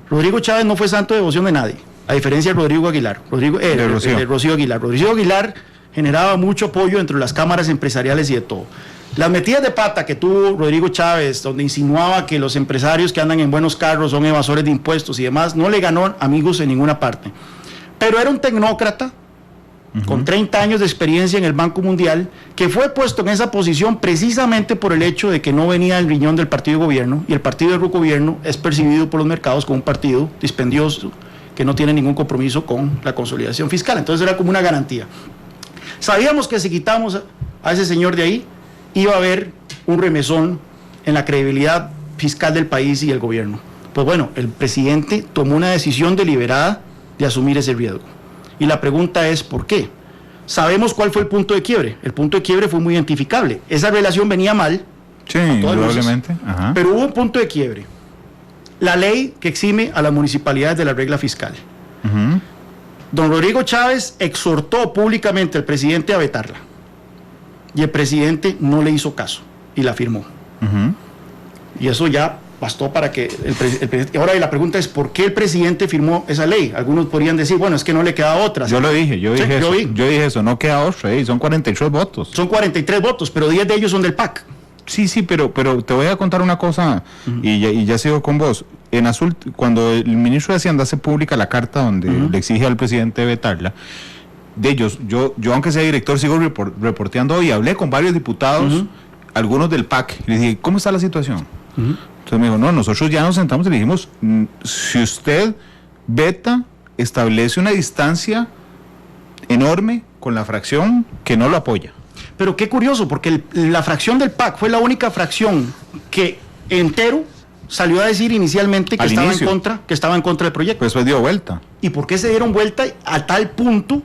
Rodrigo Chávez no fue santo de devoción de nadie, a diferencia de Rodrigo Aguilar. Rocío Aguilar. Rodrigo Aguilar generaba mucho apoyo entre las cámaras empresariales y de todo. Las metidas de pata que tuvo Rodrigo Chávez, donde insinuaba que los empresarios que andan en buenos carros son evasores de impuestos y demás, no le ganó amigos en ninguna parte. Pero era un tecnócrata con 30 años de experiencia en el Banco Mundial, que fue puesto en esa posición precisamente por el hecho de que no venía del riñón del partido de gobierno, y el partido del gobierno es percibido por los mercados como un partido dispendioso que no tiene ningún compromiso con la consolidación fiscal. Entonces era como una garantía. Sabíamos que si quitamos a ese señor de ahí, iba a haber un remesón en la credibilidad fiscal del país y el gobierno. Pues bueno, el presidente tomó una decisión deliberada de asumir ese riesgo. Y la pregunta es, ¿por qué? Sabemos cuál fue el punto de quiebre. El punto de quiebre fue muy identificable. Esa relación venía mal. Sí, indudablemente. Pero hubo un punto de quiebre. La ley que exime a las municipalidades de la regla fiscal. Don Rodrigo Chávez exhortó públicamente al presidente a vetarla. Y el presidente no le hizo caso y la firmó. Y eso ya bastó para que el presidente... Ahora la pregunta es, ¿por qué el presidente firmó esa ley? Algunos podrían decir, bueno, es que no le queda otra. Yo dije eso, no queda otra, son 43 votos. Son 43 votos, pero 10 de ellos son del PAC. Sí, pero te voy a contar una cosa, y ya sigo con vos. Cuando el ministro de Hacienda hace pública la carta donde le exige al presidente vetarla, de ellos, yo aunque sea director, sigo reporteando y hablé con varios diputados, algunos del PAC, y les dije, ¿cómo está la situación? Entonces me dijo, no, nosotros ya nos sentamos y le dijimos, si usted veta, establece una distancia enorme con la fracción que no lo apoya. Pero qué curioso, porque la fracción del PAC fue la única fracción que entero salió a decir inicialmente que estaba en contra del proyecto. Pues después dio vuelta. ¿Y por qué se dieron vuelta a tal punto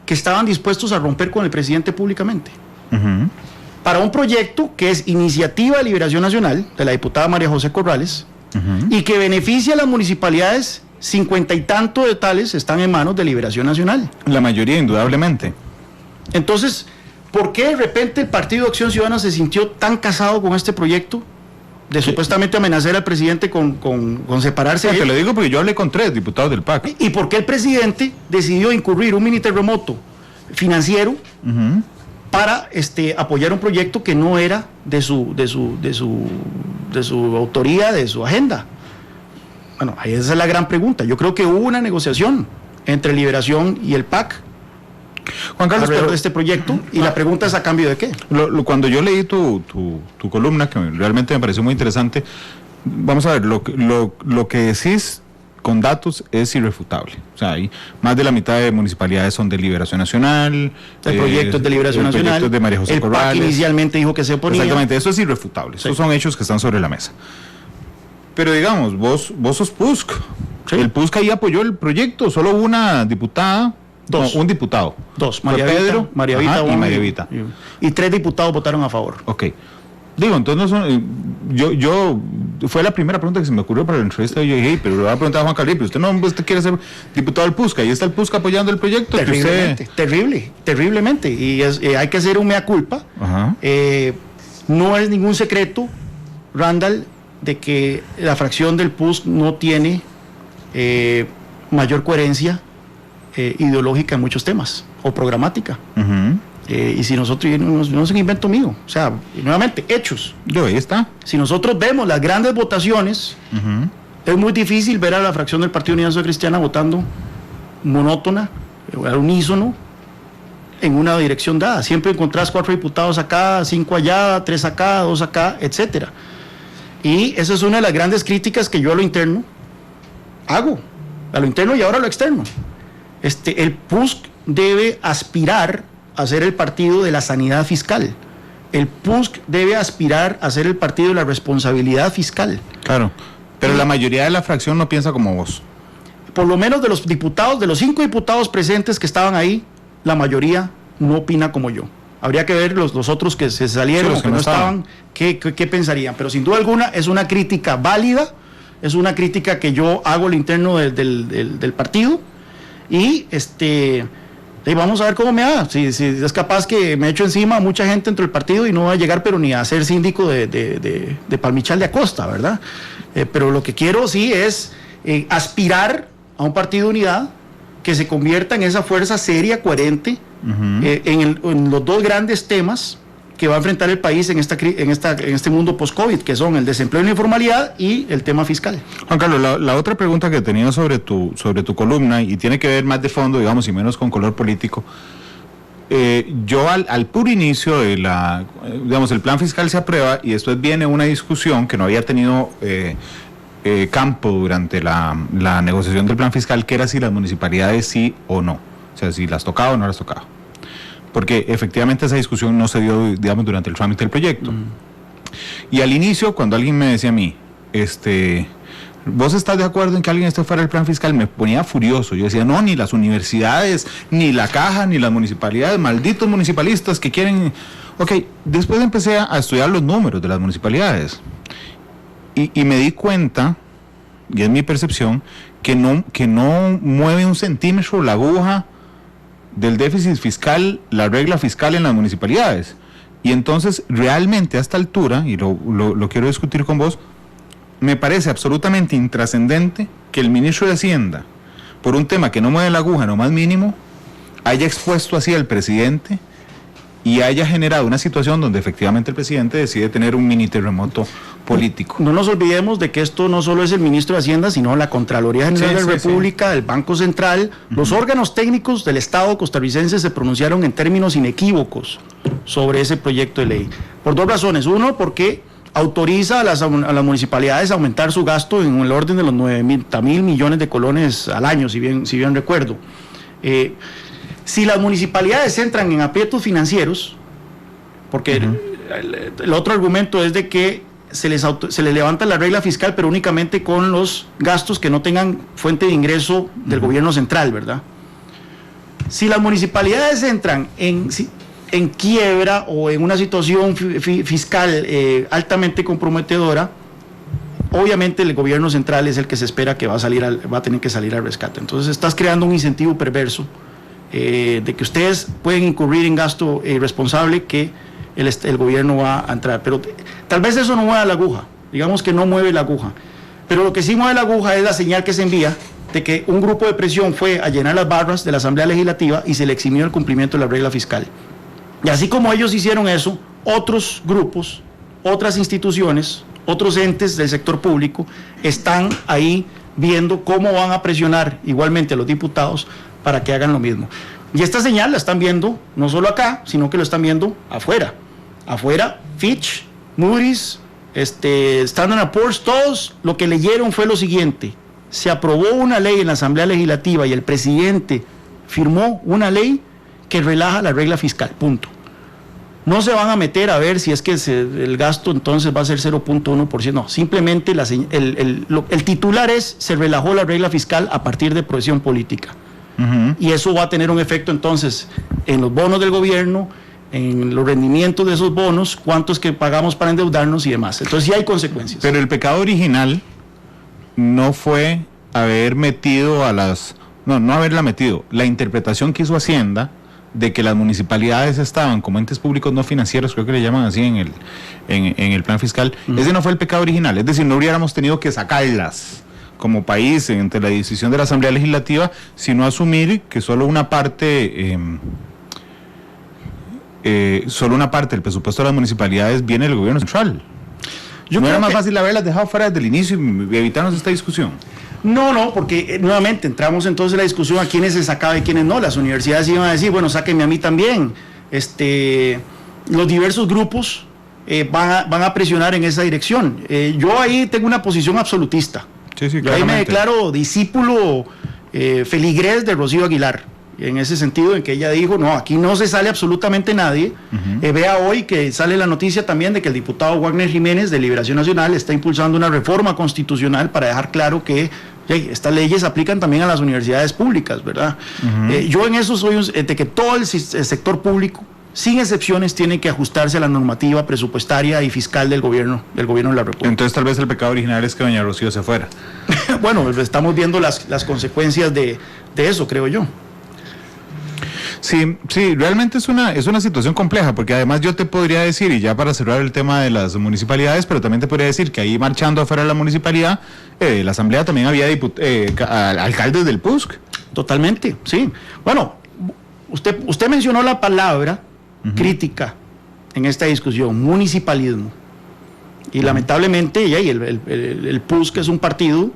que estaban dispuestos a romper con el presidente públicamente? Para un proyecto que es Iniciativa de Liberación Nacional, de la diputada María José Corrales, y que beneficia a las municipalidades, 50 y tanto de tales están en manos de Liberación Nacional. La mayoría, indudablemente. Entonces, ¿por qué de repente el Partido de Acción Ciudadana se sintió tan casado con este proyecto de supuestamente amenazar al presidente con separarse? Te lo digo porque yo hablé con 3 diputados del PAC. ¿Y por qué el presidente decidió incurrir un mini terremoto financiero para apoyar un proyecto que no era de su autoría, de su agenda? Bueno, ahí esa es la gran pregunta. Yo creo que hubo una negociación entre Liberación y el PAC, Juan Carlos, alrededor de este proyecto, y la pregunta es, ¿a cambio de qué? Cuando yo leí tu columna, que realmente me pareció muy interesante, vamos a ver, lo que decís con datos es irrefutable. O sea, hay más de la mitad de municipalidades son de Liberación Nacional. El proyecto es de Liberación Nacional. El proyecto es de María José Corrales. El PAC inicialmente dijo que se oponía. Exactamente, eso es irrefutable. Sí. Esos son hechos que están sobre la mesa. Pero digamos, vos sos PUSC. Sí. El PUSC ahí apoyó el proyecto, solo una diputada. Un diputado. María Vita y María Vita. Y 3 diputados votaron a favor. Ok. Digo, entonces yo fue la primera pregunta que se me ocurrió para la entrevista. Yo dije, pero le voy a preguntar a Juan Carlos, pero usted quiere ser diputado del PUSC, ahí está el PUSC apoyando el proyecto. Terriblemente. Y hay que hacer un mea culpa. No es ningún secreto, Randall, de que la fracción del PUSC no tiene mayor coherencia ideológica en muchos temas, o programática. Y si nosotros, no es un invento mío, o sea, nuevamente, hechos. Ahí está. Si nosotros vemos las grandes votaciones, es muy difícil ver a la fracción del Partido Unidad Social Cristiana votando monótona, al unísono, en una dirección dada. Siempre encontrás 4 diputados acá, 5 allá, 3 acá, 2 acá, etcétera. Y esa es una de las grandes críticas que yo a lo interno hago, a lo interno y ahora a lo externo. El PUSC debe aspirar a ser el partido de la sanidad fiscal. El PUSC debe aspirar a ser el partido de la responsabilidad fiscal. Claro, pero la mayoría de la fracción no piensa como vos. Por lo menos de los diputados, de los 5 diputados presentes que estaban ahí, la mayoría no opina como yo. Habría que ver los otros que se salieron, los que no estaban, qué pensarían. Pero sin duda alguna es una crítica válida, es una crítica que yo hago al interno del partido. Y vamos a ver cómo me da. Si es capaz que me echo encima a mucha gente dentro del partido y no va a llegar pero ni a ser síndico de Palmichal de Acosta, ¿verdad? Pero lo que quiero sí es aspirar a un partido de unidad que se convierta en esa fuerza seria, coherente, en los 2 grandes temas que va a enfrentar el país en este mundo post-COVID, que son el desempleo y la informalidad y el tema fiscal. Juan Carlos, la otra pregunta que tenía sobre tu columna, y tiene que ver más de fondo, digamos, y menos con color político, yo al puro inicio de el plan fiscal se aprueba y después viene una discusión que no había tenido campo durante la negociación del plan fiscal, que era si las municipalidades sí o no, o sea, si las tocaba o no las tocaba. Porque efectivamente esa discusión no se dio, digamos, durante el trámite del proyecto. Y al inicio, cuando alguien me decía a mí, ¿Vos estás de acuerdo en que alguien esté fuera del plan fiscal? Me ponía furioso. Yo decía, no, ni las universidades, ni la caja, ni las municipalidades, malditos municipalistas que quieren... Ok, después empecé a estudiar los números de las municipalidades y me di cuenta, y es mi percepción, que no mueve un centímetro la aguja del déficit fiscal, la regla fiscal en las municipalidades. Y entonces, realmente a esta altura, y lo quiero discutir con vos, me parece absolutamente intrascendente que el ministro de Hacienda, por un tema que no mueve la aguja en lo más mínimo, haya expuesto así al presidente y haya generado una situación donde efectivamente el presidente decide tener un mini terremoto político. No nos olvidemos de que esto no solo es el ministro de Hacienda, sino la Contraloría General de la República, el Banco Central, los órganos técnicos del Estado costarricense se pronunciaron en términos inequívocos sobre ese proyecto de ley. Por dos razones. Uno, porque autoriza a las municipalidades a aumentar su gasto en el orden de los 90.000 millones de colones al año, si bien recuerdo. Si las municipalidades entran en aprietos financieros, porque el otro argumento es de que se les levanta la regla fiscal, pero únicamente con los gastos que no tengan fuente de ingreso del gobierno central, ¿verdad? Si las municipalidades entran en quiebra o en una situación fiscal altamente comprometedora, obviamente el gobierno central es el que se espera que va a tener que salir al rescate. Entonces estás creando un incentivo perverso de que ustedes pueden incurrir en gasto irresponsable que el gobierno va a entrar. Pero tal vez eso no mueva la aguja, digamos que no mueve la aguja. Pero lo que sí mueve la aguja es la señal que se envía de que un grupo de presión fue a llenar las barras de la Asamblea Legislativa y se le eximió el cumplimiento de la regla fiscal. Y así como ellos hicieron eso, otros grupos, otras instituciones, otros entes del sector público están ahí viendo cómo van a presionar igualmente a los diputados para que hagan lo mismo. Y esta señal la están viendo no solo acá, sino que lo están viendo afuera. Afuera, Fitch, Moody's, Standard & Poor's, todos lo que leyeron fue lo siguiente: se aprobó una ley en la Asamblea Legislativa y el presidente firmó una ley que relaja la regla fiscal, punto. No se van a meter a ver si es que el gasto entonces va a ser 0.1%, no, simplemente el titular es: se relajó la regla fiscal a partir de presión política. Y eso va a tener un efecto entonces en los bonos del gobierno, en los rendimientos de esos bonos, cuántos que pagamos para endeudarnos y demás. Entonces sí hay consecuencias. Pero el pecado original no fue haber metido no haberla metido, la interpretación que hizo Hacienda de que las municipalidades estaban como entes públicos no financieros, creo que le llaman así en el plan fiscal. Ese no fue el pecado original, es decir, no hubiéramos tenido que sacarlas como país entre la decisión de la Asamblea Legislativa, sino asumir que solo una parte del presupuesto de las municipalidades viene del gobierno central. ¿No era más fácil haberlas dejado fuera desde el inicio y evitarnos esta discusión? No, porque nuevamente entramos entonces en la discusión a quiénes se sacaba y quiénes no. Las universidades iban a decir, bueno, sáquenme a mí también. Los diversos grupos van a presionar en esa dirección. Yo ahí tengo una posición absolutista. Sí, yo ahí me declaro discípulo feligrés de Rocío Aguilar, en ese sentido en que ella dijo, no, aquí no se sale absolutamente nadie. Vea hoy que sale la noticia también de que el diputado Wagner Jiménez de Liberación Nacional está impulsando una reforma constitucional para dejar claro que estas leyes aplican también a las universidades públicas, ¿verdad? Yo en eso soy de que todo el sector público, sin excepciones, tiene que ajustarse a la normativa presupuestaria y fiscal del gobierno de la República. Entonces tal vez el pecado original es que doña Rocío se fuera. Bueno, estamos viendo las consecuencias de eso, creo yo. Sí, realmente es una situación compleja, porque además yo te podría decir, y ya para cerrar el tema de las municipalidades, pero también te podría decir que ahí marchando afuera de la municipalidad, la asamblea también había alcaldes del PUSC. Totalmente, sí. Bueno, usted mencionó la palabra crítica en esta discusión, municipalismo. Y lamentablemente, el PUSC es un partido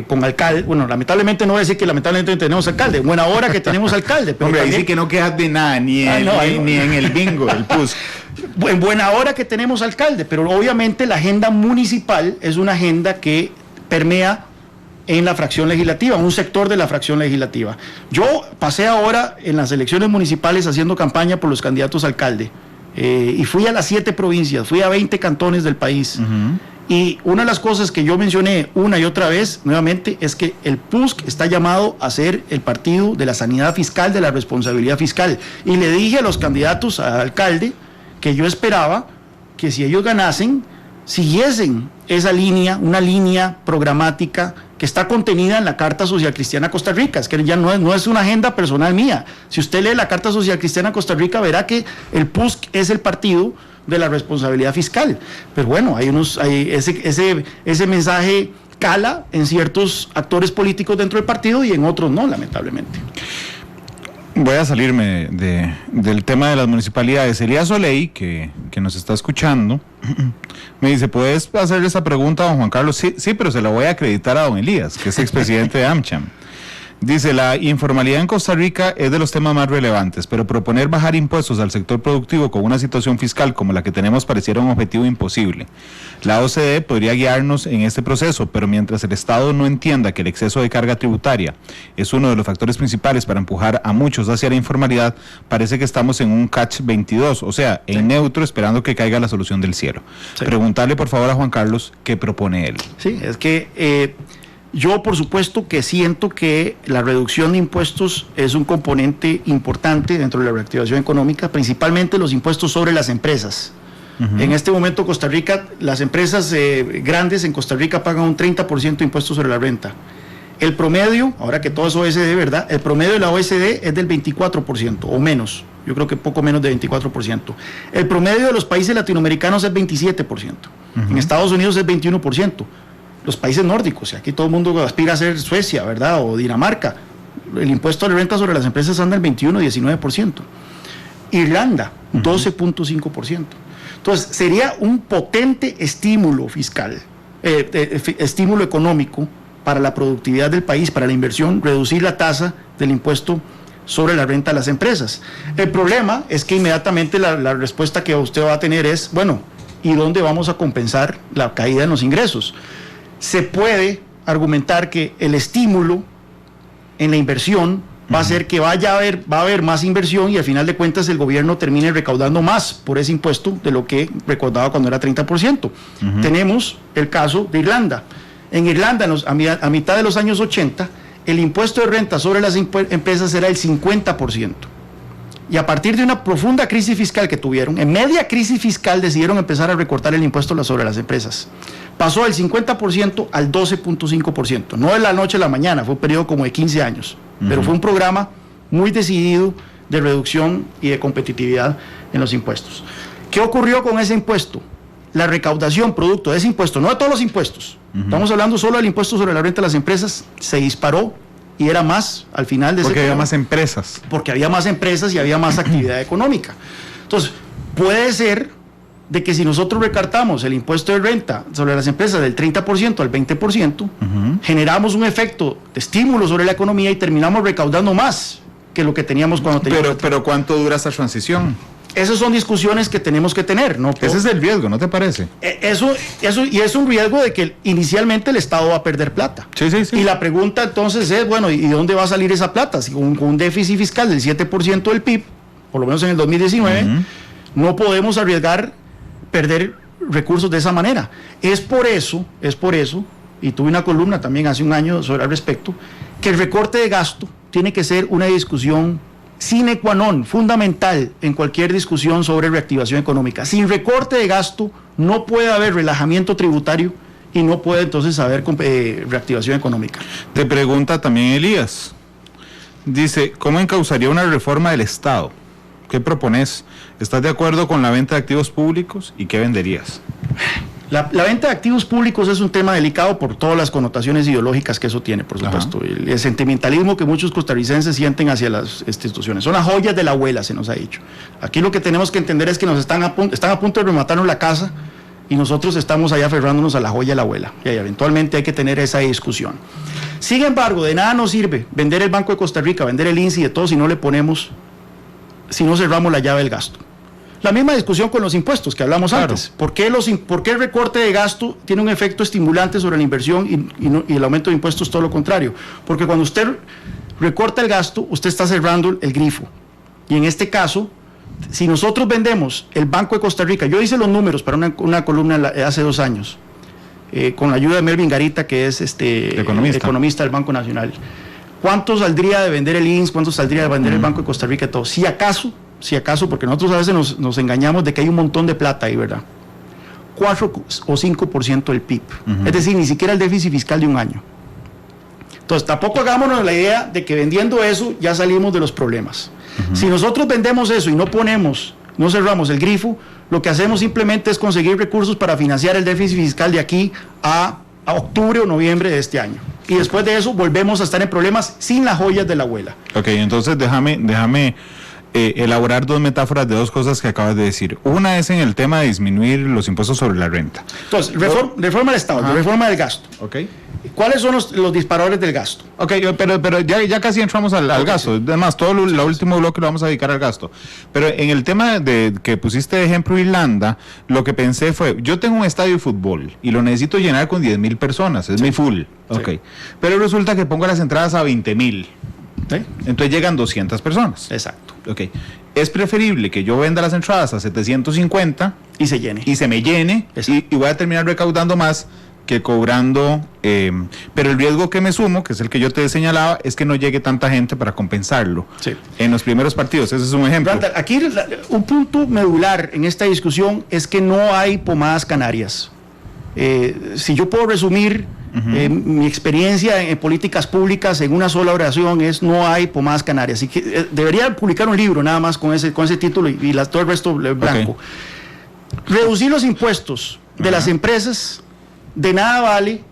con alcalde, bueno, lamentablemente no voy a decir que lamentablemente tenemos alcalde, en buena hora que tenemos alcalde. Pero hombre, ahí sí que no quejas de nada, ni en el bingo del PUSC. En buena hora que tenemos alcalde, pero obviamente la agenda municipal es una agenda que permea en la fracción legislativa, un sector de la fracción legislativa. Yo pasé ahora en las elecciones municipales haciendo campaña por los candidatos a alcalde, y fui a las 7 provincias, fui a 20 cantones del país, Y una de las cosas que yo mencioné una y otra vez, nuevamente, es que el PUSC está llamado a ser el partido de la sanidad fiscal, de la responsabilidad fiscal. Y le dije a los candidatos a alcalde que yo esperaba que si ellos ganasen, siguiesen esa línea, una línea programática que está contenida en la Carta Social Cristiana Costa Rica. Es que ya no es una agenda personal mía. Si usted lee la Carta Social Cristiana Costa Rica, verá que el PUSC es el partido de la responsabilidad fiscal. Pero bueno, ese mensaje cala en ciertos actores políticos dentro del partido y en otros no, lamentablemente. Voy a salirme del tema de las municipalidades. Elías Oley, que nos está escuchando, me dice, ¿puedes hacerle esa pregunta a don Juan Carlos? Sí, pero se la voy a acreditar a don Elías, que es expresidente de AmCham. Dice, la informalidad en Costa Rica es de los temas más relevantes, pero proponer bajar impuestos al sector productivo con una situación fiscal como la que tenemos pareciera un objetivo imposible. La OCDE podría guiarnos en este proceso, pero mientras el Estado no entienda que el exceso de carga tributaria es uno de los factores principales para empujar a muchos hacia la informalidad, parece que estamos en un catch-22, o sea, en neutro, esperando que caiga la solución del cielo. Sí. Preguntarle por favor a Juan Carlos qué propone él. Sí, es que yo, por supuesto, que siento que la reducción de impuestos es un componente importante dentro de la reactivación económica, principalmente los impuestos sobre las empresas. Uh-huh. En este momento, Costa Rica, las empresas grandes en Costa Rica pagan un 30% de impuestos sobre la renta. El promedio, ahora que todo es OSD, ¿verdad? El promedio de la OSD es del 24% o menos. Yo creo que poco menos de 24%. El promedio de los países latinoamericanos es 27%. Uh-huh. En Estados Unidos es 21%. Los países nórdicos, aquí todo el mundo aspira a ser Suecia, ¿verdad? O Dinamarca. El impuesto de renta sobre las empresas anda en 21-19%. Irlanda, 12.5%. Entonces, sería un potente estímulo fiscal, estímulo económico para la productividad del país, para la inversión, reducir la tasa del impuesto sobre la renta a las empresas. El problema es que inmediatamente la respuesta que usted va a tener es, bueno, ¿y dónde vamos a compensar la caída en los ingresos? Se puede argumentar que el estímulo en la inversión va a hacer que va a haber más inversión y al final de cuentas el gobierno termine recaudando más por ese impuesto de lo que recaudaba cuando era 30%. Uh-huh. Tenemos el caso de Irlanda. En Irlanda, a mitad de los años 80, el impuesto de renta sobre las empresas era el 50%. Y a partir de una profunda crisis fiscal que tuvieron, en media crisis fiscal decidieron empezar a recortar el impuesto sobre las empresas. Pasó del 50% al 12.5%. No de la noche a la mañana, fue un periodo como de 15 años. Uh-huh. Pero fue un programa muy decidido de reducción y de competitividad en los impuestos. ¿Qué ocurrió con ese impuesto? La recaudación producto de ese impuesto, no de todos los impuestos, uh-huh. Estamos hablando solo del impuesto sobre la renta de las empresas, se disparó y era más al final de ese porque había más empresas. Porque había más empresas y había más actividad económica. Entonces, puede ser de que si nosotros recartamos el impuesto de renta sobre las empresas del 30% al 20%, uh-huh. Generamos un efecto de estímulo sobre la economía y terminamos recaudando más que lo que teníamos cuando teníamos... Pero ¿cuánto dura esta transición? Esas son discusiones que tenemos que tener, ¿no? Ese es el riesgo, ¿no te parece? Eso, y es un riesgo de que inicialmente el Estado va a perder plata. Sí. Y la pregunta entonces es, bueno, ¿y dónde va a salir esa plata? Si con un déficit fiscal del 7% del PIB, por lo menos en el 2019, uh-huh. No podemos arriesgar perder recursos de esa manera. Es por eso, y tuve una columna también hace un año sobre al respecto, que el recorte de gasto tiene que ser una discusión sine qua non, fundamental en cualquier discusión sobre reactivación económica. Sin recorte de gasto no puede haber relajamiento tributario y no puede entonces haber reactivación económica. Te pregunta también Elías, dice, ¿cómo encauzaría una reforma del Estado? ¿Qué propones? ¿Estás de acuerdo con la venta de activos públicos y qué venderías? La venta de activos públicos es un tema delicado por todas las connotaciones ideológicas que eso tiene, por supuesto. El sentimentalismo que muchos costarricenses sienten hacia las instituciones. Son las joyas de la abuela, se nos ha dicho. Aquí lo que tenemos que entender es que están a punto de rematarnos la casa y nosotros estamos allá aferrándonos a la joya de la abuela. Y eventualmente hay que tener esa discusión. Sin embargo, de nada nos sirve vender el Banco de Costa Rica, vender el INSI, de todo, si no cerramos la llave del gasto. La misma discusión con los impuestos que hablamos antes. ¿Por qué el recorte de gasto tiene un efecto estimulante sobre la inversión y el aumento de impuestos todo lo contrario? Porque cuando usted recorta el gasto, usted está cerrando el grifo. Y en este caso, si nosotros vendemos el Banco de Costa Rica, yo hice los números para una columna hace 2 años, con la ayuda de Melvin Garita, que es economista del Banco Nacional. ¿Cuánto saldría de vender el INS? ¿Cuánto saldría de vender el Banco de Costa Rica y todo? Si acaso, porque nosotros a veces nos engañamos de que hay un montón de plata ahí, ¿verdad? 4 o 5% del PIB. Es decir, ni siquiera el déficit fiscal de un año. Entonces, tampoco hagámonos la idea de que vendiendo eso ya salimos de los problemas. Si nosotros vendemos eso y no cerramos el grifo, lo que hacemos simplemente es conseguir recursos para financiar el déficit fiscal de aquí a octubre o noviembre de este año. Y después de eso volvemos a estar en problemas sin las joyas de la abuela. Ok, entonces déjame elaborar dos metáforas de dos cosas que acabas de decir. Una es en el tema de disminuir los impuestos sobre la renta. Entonces, reforma del Estado, reforma del gasto. Ok. ¿Cuáles son los disparadores del gasto? Ok, pero ya casi entramos al gasto. Además, todo el último bloque lo vamos a dedicar al gasto. Pero en el tema de que pusiste de ejemplo Irlanda, lo que pensé fue, yo tengo un estadio de fútbol y lo necesito llenar con 10,000 personas, es mi full. Ok. Sí. Pero resulta que pongo las entradas a 20,000. ¿Sí? Entonces llegan 200 personas. Exacto. Ok. Es preferible que yo venda las entradas a 750 y se llene. Y se me llene y voy a terminar recaudando más que cobrando, pero el riesgo que me sumo, que es el que yo te señalaba, es que no llegue tanta gente para compensarlo. Sí. En los primeros partidos, ese es un ejemplo. Aquí un punto medular en esta discusión es que no hay pomadas canarias. Si yo puedo resumir mi experiencia en políticas públicas en una sola oración, es no hay pomadas canarias. Así que debería publicar un libro nada más con ese título y todo el resto blanco. Okay. Reducir los impuestos de las empresas de nada vale,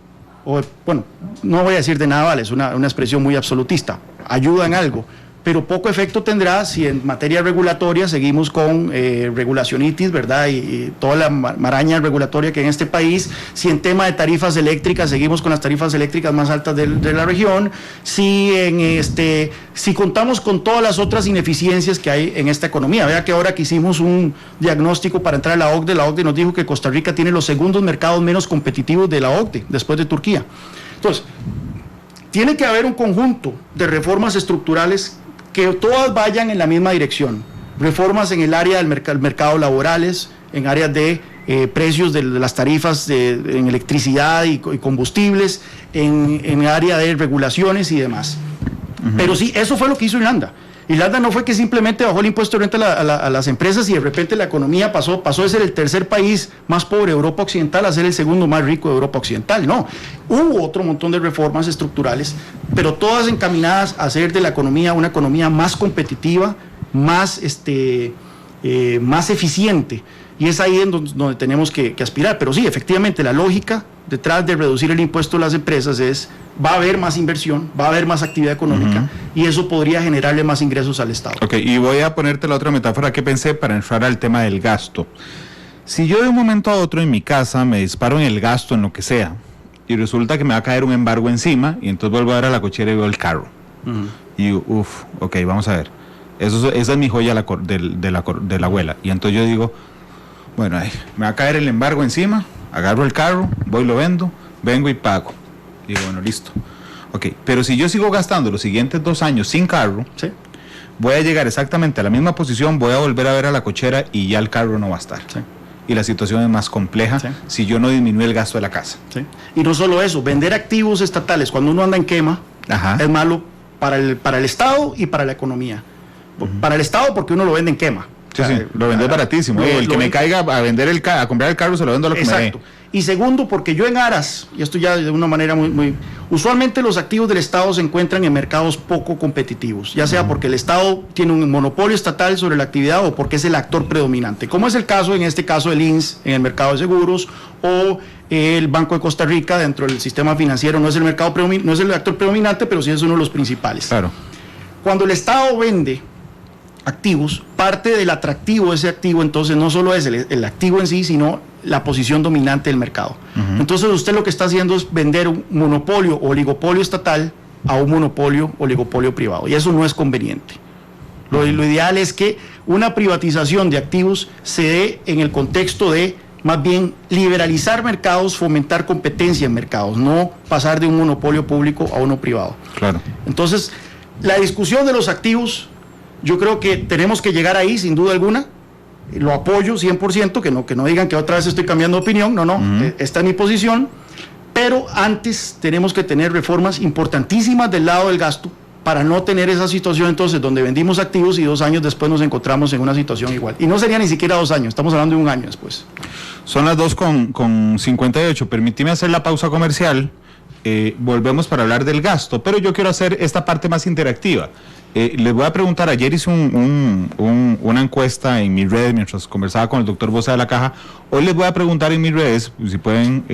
no voy a decir de nada vale, es una expresión muy absolutista, ayuda en algo, pero poco efecto tendrá si en materia regulatoria seguimos con regulacionitis, ¿verdad? Y toda la maraña regulatoria que hay en este país, si en tema de tarifas eléctricas seguimos con las tarifas eléctricas más altas de la región, si contamos con todas las otras ineficiencias que hay en esta economía. Vea que ahora que hicimos un diagnóstico para entrar a la OCDE nos dijo que Costa Rica tiene los segundos mercados menos competitivos de la OCDE, después de Turquía. Entonces, tiene que haber un conjunto de reformas estructurales que todas vayan en la misma dirección. Reformas en el área del mercado laborales, en áreas de precios de las tarifas en electricidad y combustibles, en área de regulaciones y demás. Pero sí, eso fue lo que hizo Irlanda. Irlanda no fue que simplemente bajó el impuesto de renta a las empresas y de repente la economía pasó de ser el tercer país más pobre de Europa Occidental a ser el segundo más rico de Europa Occidental. No, hubo otro montón de reformas estructurales, pero todas encaminadas a hacer de la economía una economía más competitiva, más eficiente. Y es ahí en donde tenemos que aspirar. Pero sí, efectivamente, la lógica detrás de reducir el impuesto a las empresas va a haber más inversión, va a haber más actividad económica y eso podría generarle más ingresos al Estado. Ok, y voy a ponerte la otra metáfora que pensé para entrar al tema del gasto. Si yo de un momento a otro en mi casa me disparo en el gasto, en lo que sea, y resulta que me va a caer un embargo encima, y entonces vuelvo a ver a la cochera y veo el carro. Y ok, vamos a ver. Esa es mi joya de la abuela. Y entonces yo digo, bueno, me va a caer el embargo encima, agarro el carro, voy, lo vendo, vengo y pago. Digo, bueno, listo. Ok, pero si yo sigo gastando los siguientes 2 años sin carro, ¿sí?, voy a llegar exactamente a la misma posición, voy a volver a ver a la cochera y ya el carro no va a estar. Sí. Y la situación es más compleja, sí, si yo no disminuyo el gasto de la casa. Sí. Y no solo eso, vender activos estatales cuando uno anda en quema, es malo para el Estado y para la economía. Para el Estado porque uno lo vende en quema. Sí, sí, lo vende baratísimo. El que me caiga a comprar el carro se lo vendo a lo que me dé. Y segundo, porque yo en aras, y esto ya de una manera usualmente los activos del Estado se encuentran en mercados poco competitivos, ya sea porque el Estado tiene un monopolio estatal sobre la actividad o porque es el actor predominante, como es el caso, en este caso, del INS en el mercado de seguros o el Banco de Costa Rica dentro del sistema financiero. No es el actor predominante, pero sí es uno de los principales. Claro. Cuando el Estado vende activos, parte del atractivo de ese activo entonces no solo es el activo en sí, sino la posición dominante del mercado. Entonces usted lo que está haciendo es vender un monopolio o oligopolio estatal a un monopolio o oligopolio privado, y eso no es conveniente. Lo ideal es que una privatización de activos se dé en el contexto de más bien liberalizar mercados, fomentar competencia en mercados, no pasar de un monopolio público a uno privado. Claro. Entonces, la discusión de los activos, yo creo que tenemos que llegar ahí, sin duda alguna. Lo apoyo 100%, que no digan que otra vez estoy cambiando de opinión, esta es mi posición. Pero antes tenemos que tener reformas importantísimas del lado del gasto para no tener esa situación entonces donde vendimos activos y 2 años después nos encontramos en una situación igual. Y no sería ni siquiera 2 años, estamos hablando de 1 año después. Son las 2:58. Permíteme hacer la pausa comercial. Volvemos para hablar del gasto, pero yo quiero hacer esta parte más interactiva. Les voy a preguntar, ayer hice una encuesta en mis redes mientras conversaba con el doctor Bosa de la Caja. Hoy les voy a preguntar en mis redes, si pueden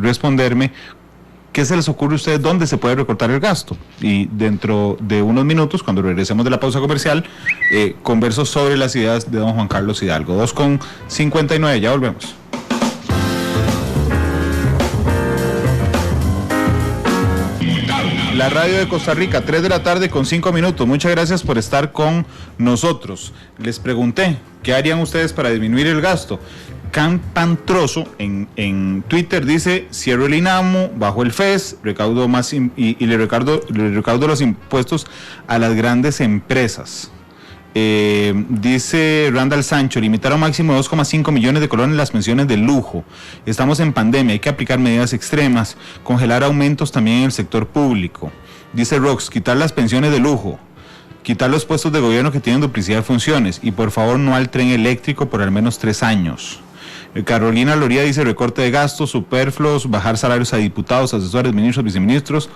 responderme, ¿qué se les ocurre a ustedes dónde se puede recortar el gasto? Y dentro de unos minutos, cuando regresemos de la pausa comercial, converso sobre las ideas de don Juan Carlos Hidalgo. 2:59, ya volvemos. La radio de Costa Rica, 3 de la tarde con 5 minutos. Muchas gracias por estar con nosotros. Les pregunté, ¿qué harían ustedes para disminuir el gasto? Can Pantroso en Twitter dice: cierro el INAMU, bajo el FES, recaudo más y le recaudo los impuestos a las grandes empresas. Dice Randall Sancho: limitar a un máximo de 2,5 millones de colones las pensiones de lujo. Estamos en pandemia, hay que aplicar medidas extremas, congelar aumentos también en el sector público. Dice Rox: quitar las pensiones de lujo, quitar los puestos de gobierno que tienen duplicidad de funciones y por favor no al tren eléctrico por al menos 3 años. Carolina Loría dice: recorte de gastos superfluos, bajar salarios a diputados, asesores, ministros, viceministros,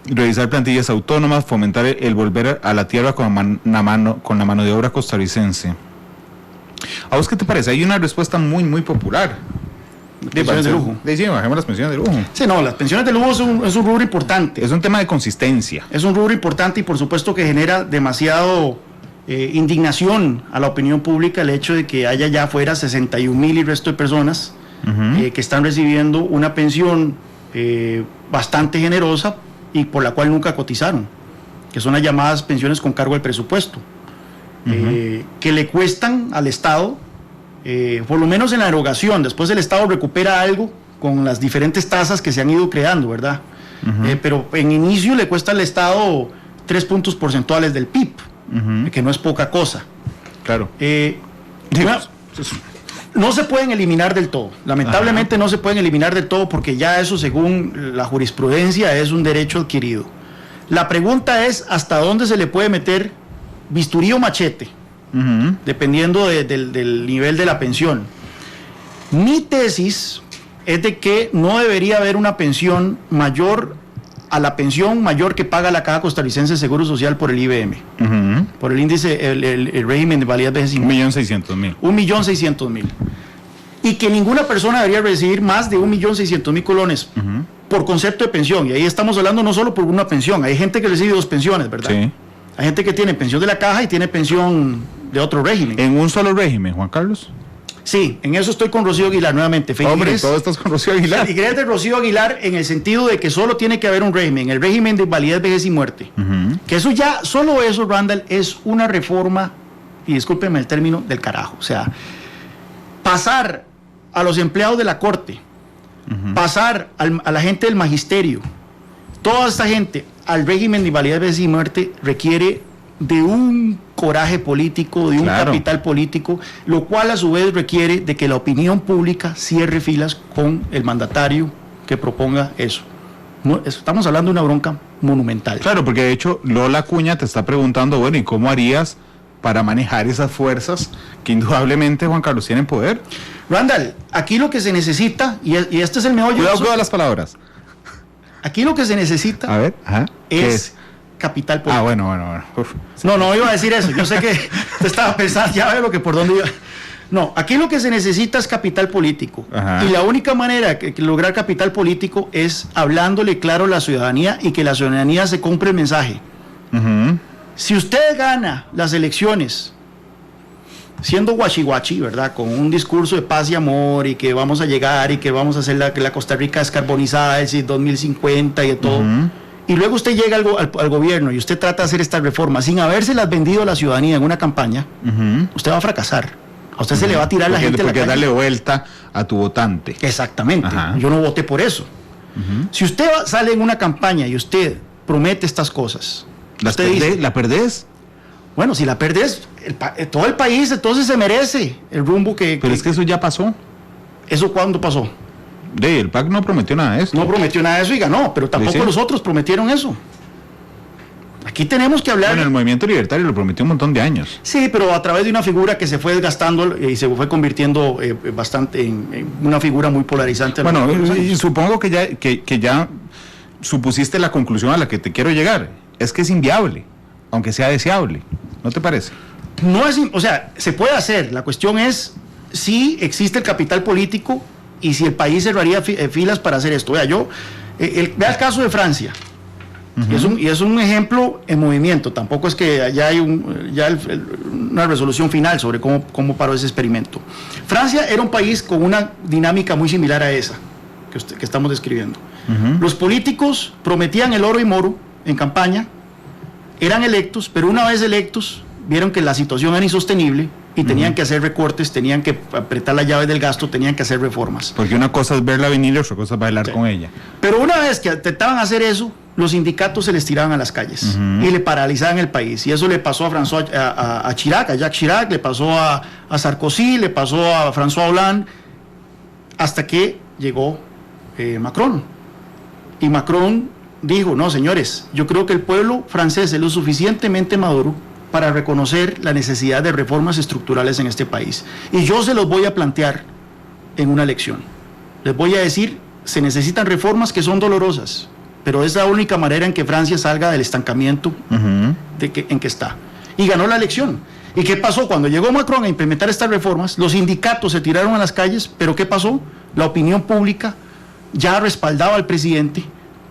revisar plantillas autónomas, fomentar el volver a la tierra con la mano de obra costarricense. ¿A vos qué te parece? Hay una respuesta muy, muy popular. Pensiones de lujo. Sí, bajemos las pensiones de lujo. Sí, no, las pensiones de lujo es un rubro importante. Es un tema de consistencia. Es un rubro importante y por supuesto que genera demasiado indignación a la opinión pública el hecho de que haya ya afuera 61,000 y resto de personas que están recibiendo una pensión bastante generosa y por la cual nunca cotizaron, que son las llamadas pensiones con cargo al presupuesto, que le cuestan al Estado, por lo menos en la erogación. Después el Estado recupera algo con las diferentes tasas que se han ido creando, ¿verdad? Pero en inicio le cuesta al Estado 3 puntos porcentuales del PIB, que no es poca cosa. Claro. No se pueden eliminar del todo, lamentablemente no se pueden eliminar del todo porque ya eso, según la jurisprudencia, es un derecho adquirido. La pregunta es hasta dónde se le puede meter bisturí o machete, dependiendo del nivel de la pensión. Mi tesis es de que no debería haber una pensión mayor a la pensión mayor que paga la Caja Costarricense de Seguro Social por el IBM, por el índice, el régimen de validez vegetal. 1.600.000. 1.600.000. Y que ninguna persona debería recibir más de 1.600.000 colones por concepto de pensión. Y ahí estamos hablando no solo por una pensión, hay gente que recibe 2 pensiones, ¿verdad? Sí. Hay gente que tiene pensión de la Caja y tiene pensión de otro régimen. ¿En un solo régimen, Juan Carlos? Sí, en eso estoy con Rocío Aguilar nuevamente. Hombre, todo estás con Rocío Aguilar. Feligrés de Rocío Aguilar en el sentido de que solo tiene que haber un régimen, el régimen de invalidez, vejez y muerte. Que eso ya, solo eso, Randall, es una reforma, y discúlpenme el término, del carajo. O sea, pasar a los empleados de la Corte, pasar a la gente del magisterio, toda esta gente al régimen de invalidez, vejez y muerte requiere de un coraje político, de un capital político, lo cual a su vez requiere de que la opinión pública cierre filas con el mandatario que proponga eso. No, estamos hablando de una bronca monumental. Claro, porque de hecho Lola Acuña te está preguntando, bueno, ¿y cómo harías para manejar esas fuerzas que indudablemente, Juan Carlos, tienen poder? Randall, aquí lo que se necesita, y este es el meollo... Cuidado con las palabras. Aquí lo que se necesita es capital político. Bueno. Uf. No iba a decir eso. Yo sé que te estaba pensando, ya veo por dónde iba. No, aquí lo que se necesita es capital político. Y la única manera de lograr capital político es hablándole claro a la ciudadanía y que la ciudadanía se compre el mensaje. Si usted gana las elecciones siendo guachihuachi, ¿verdad? Con un discurso de paz y amor y que vamos a llegar y que vamos a hacer la Costa Rica descarbonizada el 2050 y de todo. Y luego usted llega al gobierno y usted trata de hacer estas reformas sin habérselas vendido a la ciudadanía en una campaña, usted va a fracasar. A usted se le va a tirar la gente a la calle. Porque darle vuelta a tu votante. Exactamente. Yo no voté por eso. Si usted sale en una campaña y usted promete estas cosas, ¿la perdés? Bueno, si la perdés, todo el país entonces se merece el rumbo que... Pero es que eso ya pasó. ¿Eso cuándo pasó? El PAC no prometió nada de eso. No prometió nada de eso y ganó, pero tampoco los otros prometieron eso. Aquí tenemos que hablar... Bueno, el movimiento libertario lo prometió un montón de años. Sí, pero a través de una figura que se fue desgastando y se fue convirtiendo bastante en una figura muy polarizante. Bueno, y supongo que ya supusiste la conclusión a la que te quiero llegar. Es que es inviable, aunque sea deseable. ¿No te parece? No es, o sea, se puede hacer. La cuestión es si existe el capital político y si el país cerraría filas para hacer esto. Vea, vea el caso de Francia. Y es un ejemplo en movimiento. Tampoco es que ya hay una resolución final sobre cómo paró ese experimento. Francia era un país con una dinámica muy similar a esa que estamos describiendo. Los políticos prometían el oro y moro en campaña, eran electos, pero una vez electos vieron que la situación era insostenible y tenían que hacer recortes, tenían que apretar las llaves del gasto, tenían que hacer reformas. Porque una cosa es verla venir y otra cosa es bailar con ella. Pero una vez que intentaban hacer eso, los sindicatos se les tiraban a las calles y le paralizaban el país. Y eso le pasó a Jacques Chirac, le pasó a Sarkozy, le pasó a François Hollande, hasta que llegó Macron. Y Macron dijo, no señores, yo creo que el pueblo francés es lo suficientemente maduro para reconocer la necesidad de reformas estructurales en este país. Y yo se los voy a plantear en una elección. Les voy a decir, se necesitan reformas que son dolorosas, pero es la única manera en que Francia salga del estancamiento en que está. Y ganó la elección. ¿Y qué pasó? Cuando llegó Macron a implementar estas reformas, los sindicatos se tiraron a las calles, pero ¿qué pasó? La opinión pública ya respaldaba al presidente,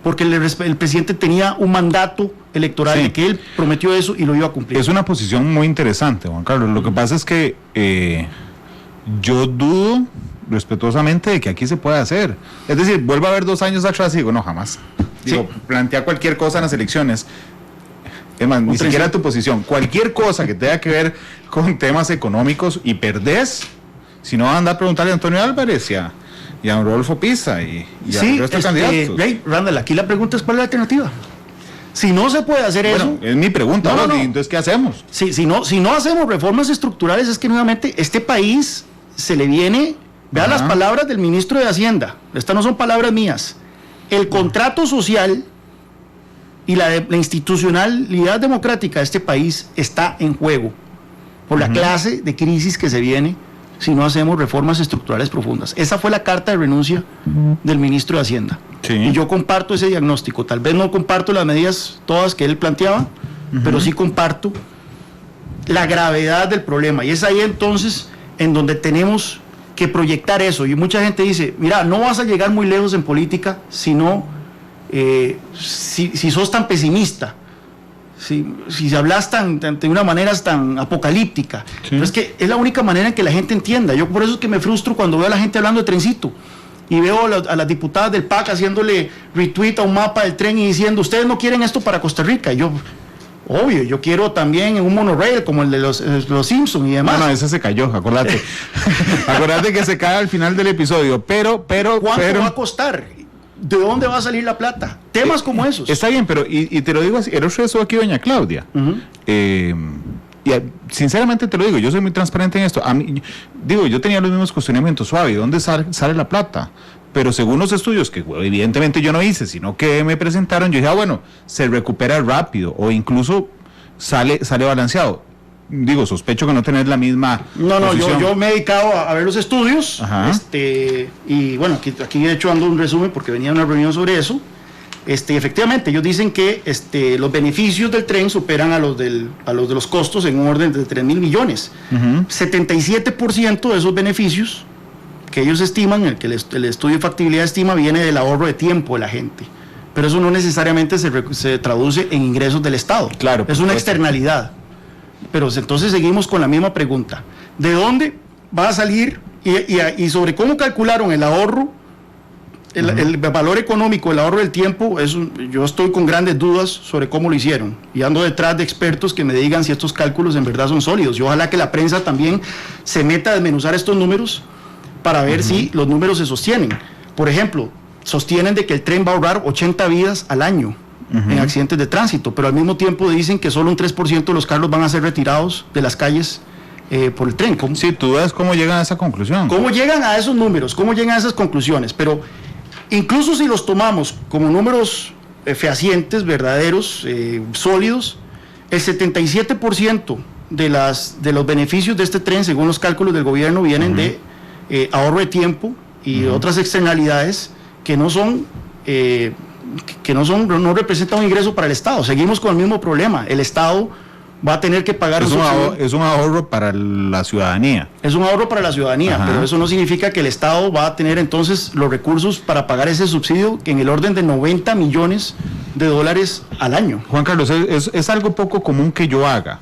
porque el presidente tenía un mandato electoral de que él prometió eso y lo iba a cumplir. Es una posición muy interesante, Juan Carlos. Lo que pasa es que yo dudo respetuosamente de que aquí se pueda hacer. Es decir, vuelvo a ver 2 años atrás y digo, no, jamás. Plantea cualquier cosa en las elecciones. Es más, ni siquiera tu posición. Cualquier cosa que tenga que ver con temas económicos y perdés, si no, anda a preguntarle a Antonio Álvarez y a Rodolfo Pisa y a estos candidatos. Randall, aquí la pregunta es: ¿cuál es la alternativa? Si no se puede hacer eso... Es mi pregunta, no. Entonces, ¿qué hacemos? Si no hacemos reformas estructurales, es que nuevamente este país se le viene... Vea las palabras del ministro de Hacienda, estas no son palabras mías. El contrato social y la institucionalidad democrática de este país está en juego por la clase de crisis que se viene si no hacemos reformas estructurales profundas. Esa fue la carta de renuncia del ministro de Hacienda. Sí. Y yo comparto ese diagnóstico. Tal vez no comparto las medidas todas que él planteaba, pero sí comparto la gravedad del problema. Y es ahí entonces en donde tenemos que proyectar eso. Y mucha gente dice, mira, no vas a llegar muy lejos en política si sos tan pesimista, si hablas de una manera tan apocalíptica. Pero es que es la única manera en que la gente entienda. Yo por eso es que me frustro cuando veo a la gente hablando de trencito y veo a las diputadas del PAC haciéndole retweet a un mapa del tren y diciendo, ustedes no quieren esto para Costa Rica. Y yo, obvio, yo quiero también un monorail como el de los Simpsons y demás. No, ese se cayó, acordate. Acordate que se cae al final del episodio, pero ¿cuánto va a costar? ¿De dónde va a salir la plata? Temas como esos. Está bien, pero y te lo digo así, el otro eso aquí doña Claudia. Y sinceramente te lo digo, yo soy muy transparente en esto. A mí, yo tenía los mismos cuestionamientos, suave, ¿dónde sale la plata? Pero según los estudios, que evidentemente yo no hice, sino que me presentaron, yo dije, bueno, se recupera rápido o incluso sale balanceado. Sospecho que no tener la misma posición. yo me he dedicado a ver los estudios, y bueno, aquí de hecho ando un resumen porque venía una reunión sobre eso. Efectivamente, ellos dicen que los beneficios del tren superan a los de los costos en un orden de 3.000 millones. 77% de esos beneficios que ellos estiman, que el estudio de factibilidad estima, viene del ahorro de tiempo de la gente. Pero eso no necesariamente se traduce en ingresos del Estado. Claro, es una externalidad. Pero entonces seguimos con la misma pregunta. ¿De dónde va a salir? Y sobre cómo calcularon el ahorro, el valor económico, el ahorro del tiempo, yo estoy con grandes dudas sobre cómo lo hicieron. Y ando detrás de expertos que me digan si estos cálculos en verdad son sólidos. Y ojalá que la prensa también se meta a desmenuzar estos números para ver si los números se sostienen. Por ejemplo, sostienen de que el tren va a ahorrar 80 vidas al año en accidentes de tránsito, pero al mismo tiempo dicen que solo un 3% de los carros van a ser retirados de las calles por el tren. Sí, tú ves cómo llegan a esa conclusión. ¿Cómo llegan a esos números? ¿Cómo llegan a esas conclusiones? Pero incluso si los tomamos como números fehacientes, verdaderos, sólidos, el 77% de los beneficios de este tren, según los cálculos del gobierno, vienen de ahorro de tiempo y otras externalidades que no representan un ingreso para el Estado. Seguimos con el mismo problema. El Estado va a tener que pagar es un ahorro para la ciudadanía. Es un ahorro para la ciudadanía, pero eso no significa que el Estado va a tener entonces los recursos para pagar ese subsidio en el orden de $90 millones al año. Juan Carlos, es algo poco común que yo haga.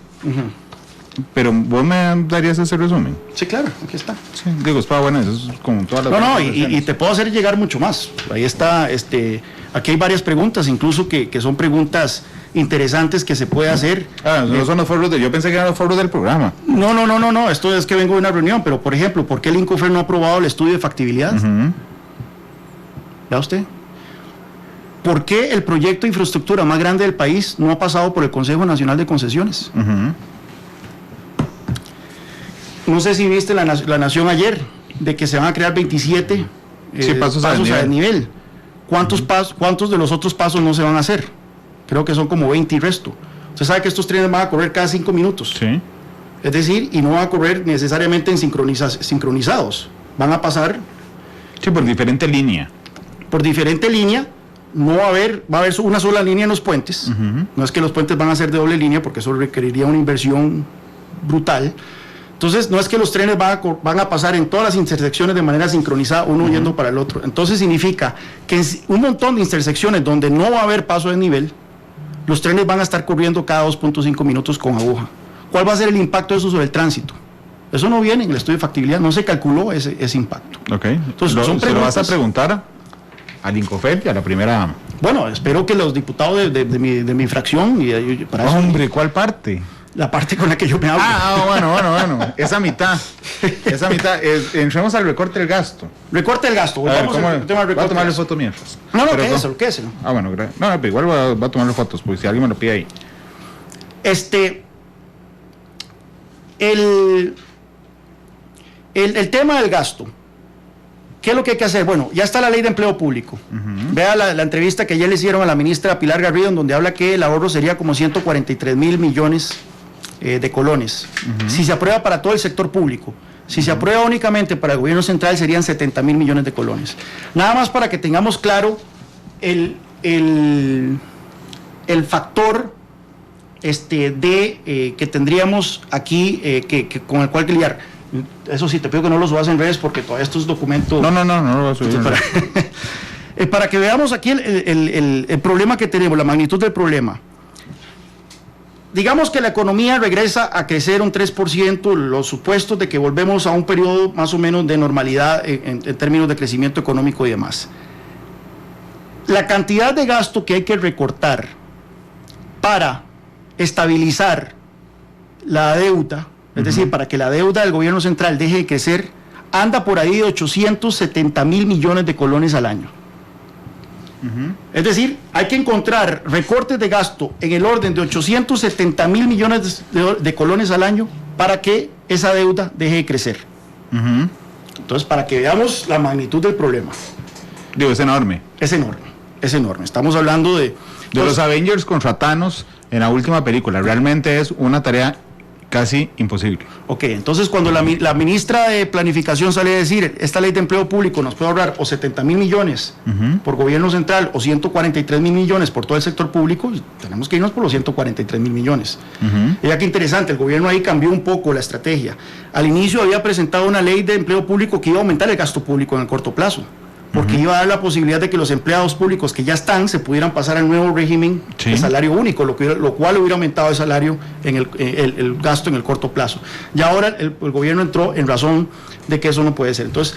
Pero vos me darías ese resumen. Sí, claro, aquí está. Sí, digo, es para bueno, eso es como todas las... y te puedo hacer llegar mucho más. Ahí está, aquí hay varias preguntas, incluso que son preguntas interesantes que se puede hacer. No son los foros yo pensé que eran los foros del programa. No, esto es que vengo de una reunión, pero por ejemplo, ¿por qué el INCOFER no ha aprobado el estudio de factibilidad? ¿Vea usted? ¿Por qué el proyecto de infraestructura más grande del país no ha pasado por el Consejo Nacional de Concesiones? No sé si viste la Nación ayer, de que se van a crear 27 pasos a desnivel. ¿Cuántos de los otros pasos no se van a hacer? Creo que son como 20 y resto. Usted sabe que estos trenes van a correr cada 5 minutos. Sí. Es decir, y no van a correr necesariamente en sincronizados. Van a pasar... Sí, por diferente línea. Por diferente línea. No va a haber una sola línea en los puentes. No es que los puentes van a ser de doble línea, porque eso requeriría una inversión brutal. Entonces, no es que los trenes van a pasar en todas las intersecciones de manera sincronizada, uno yendo para el otro. Entonces, significa que en un montón de intersecciones donde no va a haber paso de nivel, los trenes van a estar corriendo cada 2.5 minutos con aguja. ¿Cuál va a ser el impacto de eso sobre el tránsito? Eso no viene en el estudio de factibilidad, no se calculó ese impacto. Ok. Entonces, ¿se lo vas a preguntar al INCOFER y a la primera dama? Bueno, espero que los diputados de mi fracción... Hombre, ¿cuál parte? La parte con la que yo me hablo. Bueno. Esa mitad. Entremos al recorte del gasto. Recorte del gasto. Voy a tomarle foto mientras. Quédeselo. Bueno, no, pero igual va a tomarle fotos, porque si alguien me lo pide ahí. El tema del gasto. ¿Qué es lo que hay que hacer? Bueno, ya está la ley de empleo público. Vea la entrevista que ayer le hicieron a la ministra Pilar Garrido, en donde habla que el ahorro sería como 143,000 millones de colones. Si se aprueba para todo el sector público. Si se aprueba únicamente para el gobierno central, serían 70,000 millones de colones. Nada más para que tengamos claro el factor que tendríamos aquí, con el cual que lidiar. Eso sí, te pido que no lo subas en redes, porque todavía esto es documento... No lo voy a subir. Para que veamos aquí el problema que tenemos, la magnitud del problema. Digamos que la economía regresa a crecer un 3%, los supuestos de que volvemos a un periodo más o menos de normalidad en términos de crecimiento económico y demás. La cantidad de gasto que hay que recortar para estabilizar la deuda, es decir, para que la deuda del gobierno central deje de crecer, anda por ahí de 870,000 millones de colones al año. Es decir, hay que encontrar recortes de gasto en el orden de 870,000 millones de colones al año para que esa deuda deje de crecer. Entonces, para que veamos la magnitud del problema. Digo, es enorme. Es enorme. Estamos hablando de los Avengers contra Thanos en la última película. Realmente es una tarea casi imposible. Ok, entonces cuando la ministra de Planificación sale a decir, esta ley de empleo público nos puede ahorrar o 70,000 millones por gobierno central o 143,000 millones por todo el sector público, tenemos que irnos por los 143,000 millones. Ya que interesante, el gobierno ahí cambió un poco la estrategia. Al inicio había presentado una ley de empleo público que iba a aumentar el gasto público en el corto plazo, porque iba a dar la posibilidad de que los empleados públicos que ya están se pudieran pasar al nuevo régimen de salario único, lo cual hubiera aumentado el salario en el gasto en el corto plazo. Y ahora el gobierno entró en razón de que eso no puede ser. Entonces,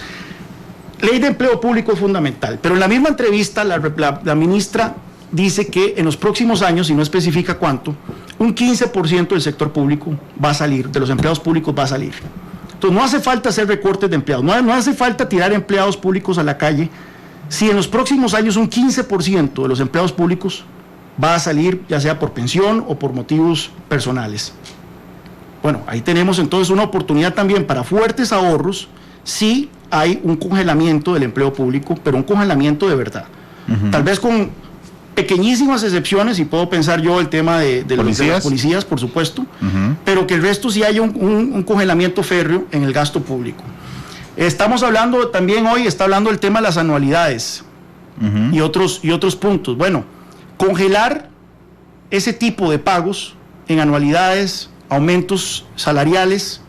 ley de empleo público es fundamental, pero en la misma entrevista la ministra dice que en los próximos años, y no especifica cuánto, un 15% del sector público va a salir, de los empleados públicos va a salir. Entonces, no hace falta hacer recortes de empleados, no hace falta tirar empleados públicos a la calle, si en los próximos años un 15% de los empleados públicos va a salir, ya sea por pensión o por motivos personales. Bueno, ahí tenemos entonces una oportunidad también para fuertes ahorros si hay un congelamiento del empleo público, pero un congelamiento de verdad. Tal vez con pequeñísimas excepciones, y puedo pensar yo el tema de las policías, por supuesto, pero que el resto sí haya un congelamiento férreo en el gasto público. Estamos hablando también hoy, está hablando el tema de las anualidades y otros puntos. Bueno, congelar ese tipo de pagos en anualidades, aumentos salariales,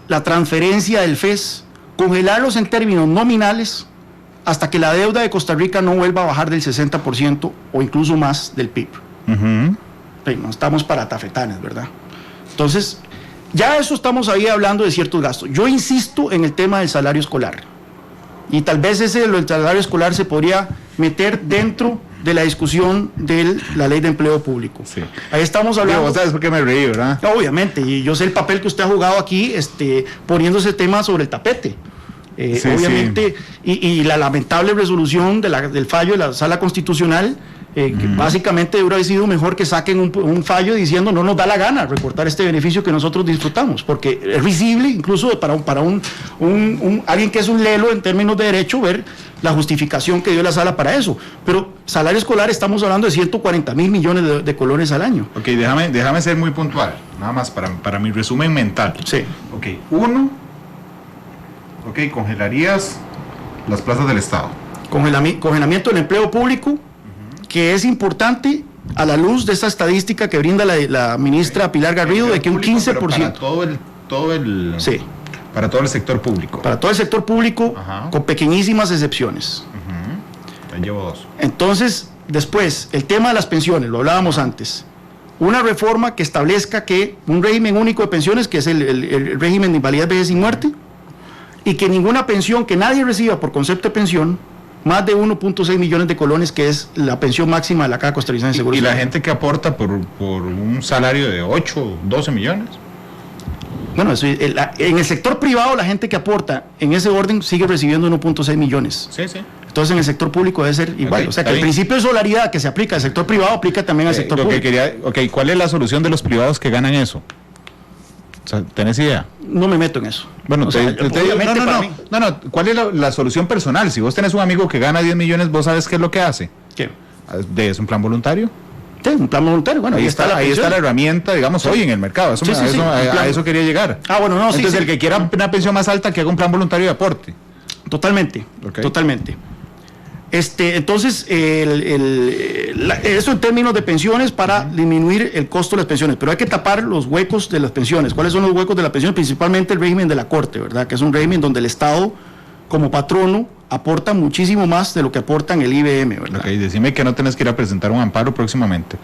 la transferencia del FES, congelarlos en términos nominales hasta que la deuda de Costa Rica no vuelva a bajar del 60% o incluso más del PIB. No estamos para tafetanes, ¿verdad? Entonces, ya eso estamos ahí hablando de ciertos gastos. Yo insisto en el tema del salario escolar. Y tal vez ese del salario escolar se podría meter dentro de la discusión de la ley de empleo público. Sí. Ahí estamos hablando... Vos sabes por qué me reí, ¿verdad? Obviamente, y yo sé el papel que usted ha jugado aquí poniendo ese tema sobre el tapete. Sí, obviamente, sí. Y la lamentable resolución del fallo de la Sala Constitucional, que básicamente hubiera sido mejor que saquen un fallo diciendo no nos da la gana recortar este beneficio que nosotros disfrutamos, porque es visible incluso para alguien que es un lelo en términos de derecho ver la justificación que dio la sala para eso. Pero salario escolar estamos hablando de 140.000 millones de colones al año. Ok, déjame ser muy puntual, nada más para mi resumen mental. Sí. Ok, congelarías las plazas del Estado. Congelamiento del empleo público, que es importante a la luz de esta estadística que brinda la ministra Pilar Garrido, de que un 15%... Para todo el sí. Para todo el sector público. Para todo el sector público, con pequeñísimas excepciones. Ahí llevo dos. Entonces, después, el tema de las pensiones, lo hablábamos antes. Una reforma que establezca que un régimen único de pensiones, que es el régimen de invalidez, vejez y muerte, y que ninguna pensión que nadie reciba por concepto de pensión, más de 1.6 millones de colones, que es la pensión máxima de la Caja Costarricense de Seguro Social. ¿Y la gente que aporta por un salario de 8, 12 millones? Bueno, en el sector privado la gente que aporta en ese orden sigue recibiendo 1.6 millones. Sí. Entonces en el sector público debe ser igual. O sea que el principio de solidaridad que se aplica al sector privado aplica también al sector público. ¿Cuál es la solución de los privados que ganan eso? O sea, ¿tenés idea? No me meto en eso. Bueno, no. ¿Cuál es la solución personal? Si vos tenés un amigo que gana 10 millones, ¿vos sabes qué es lo que hace? ¿Qué? ¿Es un plan voluntario? Sí, un plan voluntario. Bueno, ahí está la herramienta, digamos, hoy en el mercado. A eso quería llegar. Entonces, el que quiera una pensión más alta, que haga un plan voluntario de aporte. Totalmente. Entonces, eso en términos de pensiones para disminuir el costo de las pensiones, pero hay que tapar los huecos de las pensiones. ¿Cuáles son los huecos de la pensión? Principalmente el régimen de la Corte, ¿verdad? Que es un régimen donde el Estado, como patrono, aporta muchísimo más de lo que aporta en el IBM, ¿verdad? Ok, decime que no tenés que ir a presentar un amparo próximamente.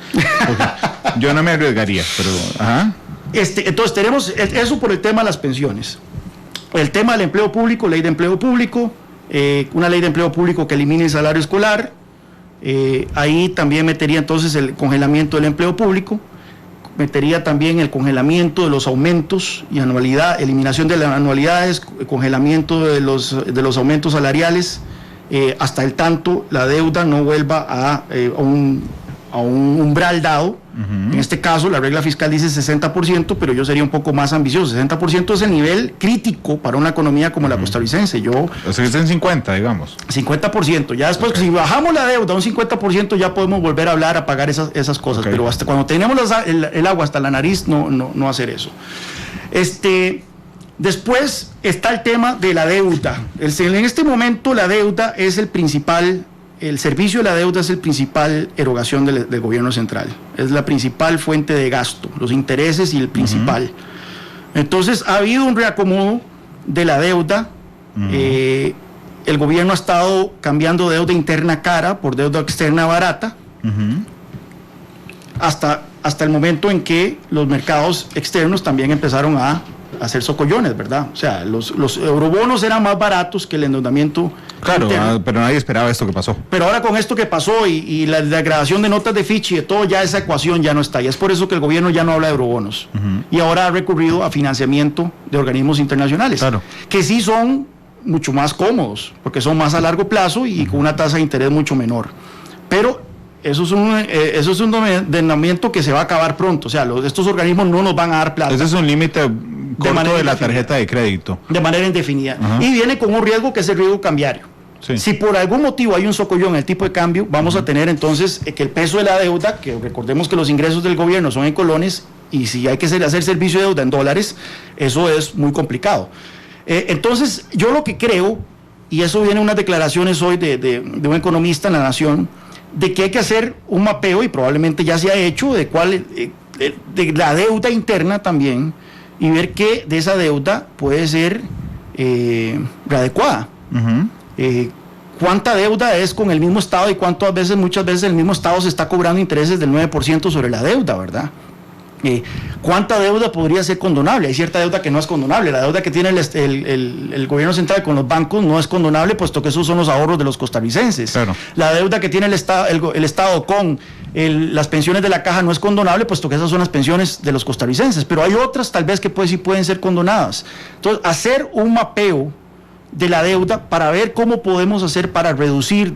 Yo no me arriesgaría, pero... Ajá. Entonces, tenemos eso por el tema de las pensiones. El tema del empleo público, ley de empleo público, una ley de empleo público que elimine el salario escolar, ahí también metería entonces el congelamiento del empleo público, metería también el congelamiento de los aumentos y anualidad, eliminación de las anualidades, congelamiento de los aumentos salariales, hasta el tanto la deuda no vuelva a un umbral dado. En este caso la regla fiscal dice 60%, pero yo sería un poco más ambicioso. 60% es el nivel crítico para una economía como la costarricense. O sea, es en 50, digamos. 50%. Ya después, si bajamos la deuda a un 50%, ya podemos volver a hablar, a pagar esas cosas. Pero hasta cuando tenemos el agua hasta la nariz, no hacer eso. Después está el tema de la deuda. En este momento la deuda es el servicio de la deuda es el principal erogación del gobierno central. Es la principal fuente de gasto, los intereses y el principal. Entonces ha habido un reacomodo de la deuda. El gobierno ha estado cambiando deuda interna cara por deuda externa barata. Hasta el momento en que los mercados externos también empezaron a hacer socollones, ¿verdad? O sea, los eurobonos eran más baratos que el endeudamiento. Claro, pero nadie esperaba esto que pasó. Pero ahora con esto que pasó y la degradación de notas de Fitch y de todo, ya esa ecuación ya no está. Y es por eso que el gobierno ya no habla de eurobonos. Y ahora ha recurrido a financiamiento de organismos internacionales. Claro. Que sí son mucho más cómodos, porque son más a largo plazo y con una tasa de interés mucho menor. Pero eso es un ordenamiento que se va a acabar pronto. O sea, estos organismos no nos van a dar plata. Ese es un límite corto de la tarjeta de crédito. De manera indefinida. Ajá. Y viene con un riesgo que es el riesgo cambiario. Sí. Si por algún motivo hay un socollón en el tipo de cambio, vamos a tener entonces que el peso de la deuda, que recordemos que los ingresos del gobierno son en colones, y si hay que hacer servicio de deuda en dólares, eso es muy complicado. Entonces, yo lo que creo, y eso viene en unas declaraciones hoy de un economista en La Nación, de que hay que hacer un mapeo, y probablemente ya se ha hecho, de la deuda interna también, y ver qué de esa deuda puede ser readecuada. ¿Cuánta deuda es con el mismo Estado y muchas veces el mismo Estado se está cobrando intereses del 9% sobre la deuda, ¿verdad? ¿Cuánta deuda podría ser condonable? Hay cierta deuda que no es condonable. La deuda que tiene el gobierno central con los bancos no es condonable, puesto que esos son los ahorros de los costarricenses. Claro. La deuda que tiene el Estado con las pensiones de la caja no es condonable, puesto que esas son las pensiones de los costarricenses. Pero hay otras tal vez que sí pueden ser condonadas. Entonces, hacer un mapeo de la deuda para ver cómo podemos hacer para reducir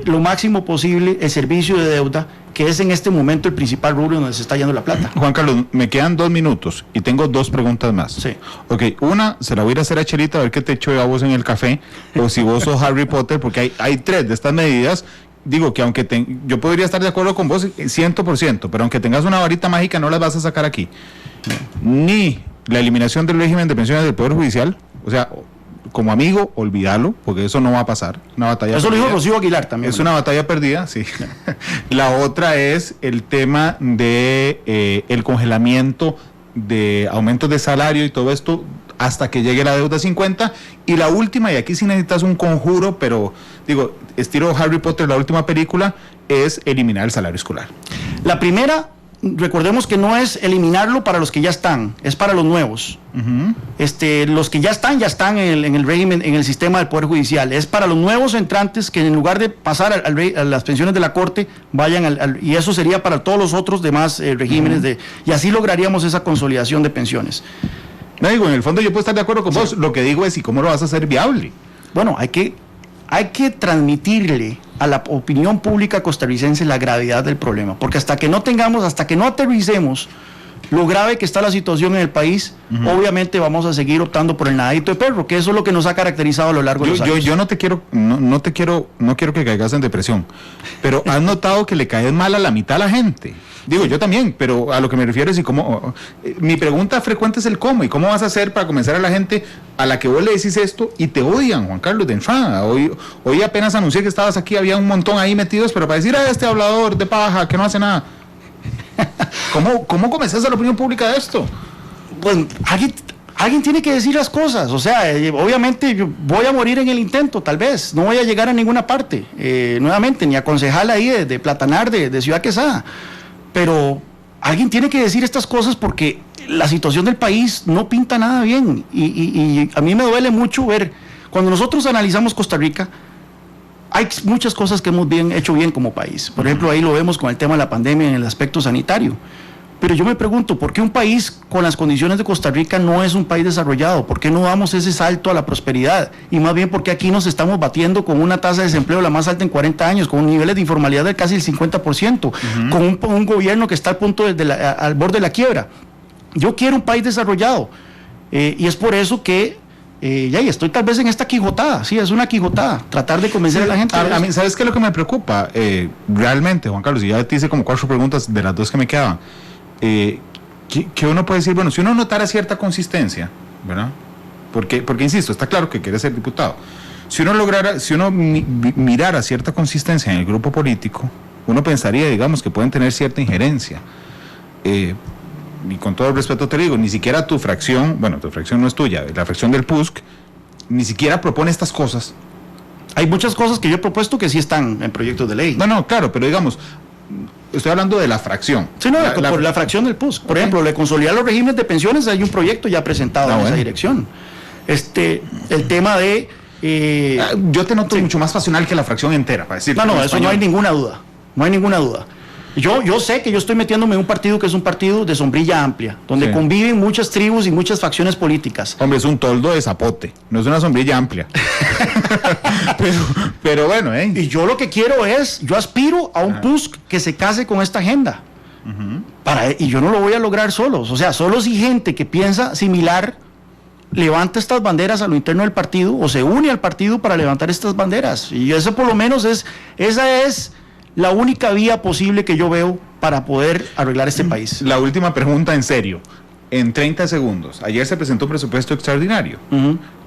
lo máximo posible el servicio de deuda, que es en este momento el principal rubro donde se está yendo la plata. Juan Carlos, me quedan 2 minutos y tengo 2 preguntas más. Sí. Ok, una, se la voy a ir a hacer a Chelita a ver qué te echó a vos en el café, o si vos sos Harry Potter, porque hay 3 de estas medidas. Digo que aunque yo podría estar de acuerdo con vos 100%, pero aunque tengas una varita mágica no las vas a sacar aquí. Ni la eliminación del régimen de pensiones del Poder Judicial, o sea, como amigo, olvídalo, porque eso no va a pasar. Una batalla eso perdida. lo dijo Rocío Aguilar también. Es una batalla perdida, sí. La otra es el tema de el congelamiento de aumentos de salario y todo esto hasta que llegue la deuda 50. Y la última, y aquí sí necesitas un conjuro, pero digo, estilo Harry Potter, la última película, es eliminar el salario escolar. La primera, recordemos que no es eliminarlo para los que ya están, es para los nuevos. Los que ya están en el régimen, en el sistema del Poder Judicial. Es para los nuevos entrantes que en lugar de pasar a las pensiones de la Corte, vayan y eso sería para todos los otros demás regímenes, y así lograríamos esa consolidación de pensiones. No digo, en el fondo yo puedo estar de acuerdo con vos, lo que digo es, ¿y cómo lo vas a hacer viable? Bueno, hay que transmitirle a la opinión pública costarricense la gravedad del problema, porque hasta que no aterricemos lo grave que está la situación en el país, obviamente vamos a seguir optando por el nadadito de perro, que eso es lo que nos ha caracterizado a lo largo de los años. Yo no quiero que caigas en depresión, pero has notado que le caes mal a la mitad a la gente. Digo, yo también, pero a lo que me refiero es y cómo. Mi pregunta frecuente es el cómo, y cómo vas a hacer para convencer a la gente a la que vos le decís esto y te odian, Juan Carlos, de entrada. Hoy apenas anuncié que estabas aquí, había un montón ahí metidos, pero para decir a este hablador de paja que no hace nada. ¿Cómo convences a la opinión pública de esto? Pues alguien tiene que decir las cosas, o sea, obviamente yo voy a morir en el intento, tal vez, no voy a llegar a ninguna parte, nuevamente, ni a concejal ahí de Platanar, de Ciudad Quesada, pero alguien tiene que decir estas cosas porque la situación del país no pinta nada bien, y a mí me duele mucho ver, cuando nosotros analizamos Costa Rica, hay muchas cosas que hemos hecho bien como país. Por ejemplo, ahí lo vemos con el tema de la pandemia en el aspecto sanitario. Pero yo me pregunto, ¿por qué un país con las condiciones de Costa Rica no es un país desarrollado? ¿Por qué no damos ese salto a la prosperidad? Y más bien, ¿por qué aquí nos estamos batiendo con una tasa de desempleo la más alta en 40 años, con niveles de informalidad de casi el 50%, con un gobierno que está al punto al borde de la quiebra? Yo quiero un país desarrollado. Y es por eso que estoy tal vez en esta quijotada, sí, es una quijotada, tratar de convencer a la gente. A mí, ¿sabes qué es lo que me preocupa? Realmente, Juan Carlos, y ya te hice como 4 preguntas de las 2 que me quedaban. Que uno puede decir, bueno, si uno notara cierta consistencia, ¿verdad? Porque insisto, está claro que quiere ser diputado. Si uno mirara cierta consistencia en el grupo político, uno pensaría, digamos, que pueden tener cierta injerencia. Y con todo el respeto te digo, ni siquiera tu fracción no es tuya, la fracción del PUSC, ni siquiera propone estas cosas. Hay muchas cosas que yo he propuesto que sí están en proyectos de ley. No, claro, pero digamos, estoy hablando de la fracción. Sí, no, por la fracción del PUSC. Por ejemplo, de consolidar los regímenes de pensiones, hay un proyecto ya presentado en esa dirección. El tema de... yo te noto mucho más pasional que la fracción entera, para decirte. No, eso no hay ninguna duda. No hay ninguna duda. Yo sé que yo estoy metiéndome en un partido que es un partido de sombrilla amplia, donde conviven muchas tribus y muchas facciones políticas. Hombre, es un toldo de zapote, no es una sombrilla amplia. pero bueno, Y yo lo que quiero es, yo aspiro a un PUSC que se case con esta agenda. Y yo no lo voy a lograr solos. O sea, solo si gente que piensa similar levanta estas banderas a lo interno del partido o se une al partido para levantar estas banderas. Y eso por lo menos esa es la única vía posible que yo veo para poder arreglar este país. La última pregunta en serio, en 30 segundos. Ayer se presentó un presupuesto extraordinario,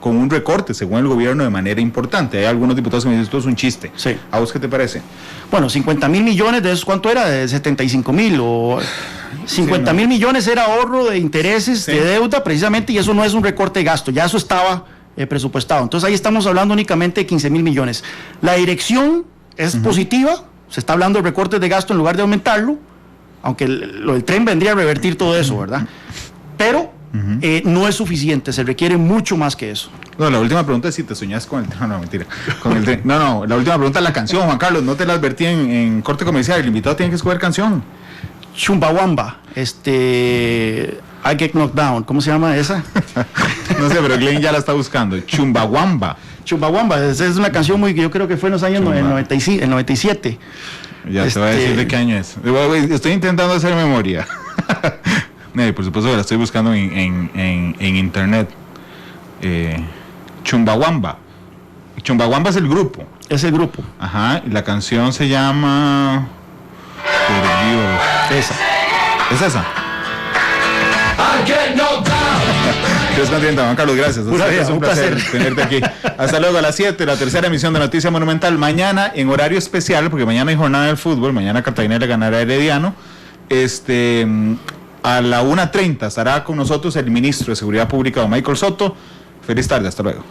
con un recorte según el gobierno de manera importante. Hay algunos diputados que me dicen esto es un chiste. Sí. ¿A vos qué te parece? Bueno, 50,000 millones de esos, ¿cuánto era? De 75,000 o 50,000 millones era ahorro de intereses, de deuda precisamente, y eso no es un recorte de gasto, ya eso estaba presupuestado. Entonces ahí estamos hablando únicamente de 15,000 millones. La dirección es positiva, se está hablando de recortes de gasto en lugar de aumentarlo, aunque lo del tren vendría a revertir todo eso, ¿verdad? Pero no es suficiente, se requiere mucho más que eso. No, la última pregunta es si te soñás con el tren. No, mentira. Con el tren. No, la última pregunta es la canción, Juan Carlos. No te la advertí en corte comercial. El invitado tiene que escoger canción. Chumbawamba, I Get Knocked Down, ¿cómo se llama esa? No sé, pero Glenn ya la está buscando. Chumbawamba. Chumbawamba, esa es una canción muy que yo creo que fue en los años 97. Ya te voy a decir de qué año es. Estoy intentando hacer memoria. Por supuesto que la estoy buscando en internet. Chumbawamba. Chumbawamba es el grupo. Es el grupo. Ajá, y la canción se llama... Por Dios. Esa. ¿Es esa? Juan Carlos, gracias. Es un placer tenerte aquí. Hasta luego a las 7, la tercera emisión de Noticia Monumental. Mañana en horario especial, porque mañana hay jornada del fútbol. Mañana Cartagena le ganará a Herediano. A la 1:30 estará con nosotros el ministro de Seguridad Pública, don Michael Soto. Feliz tarde, hasta luego.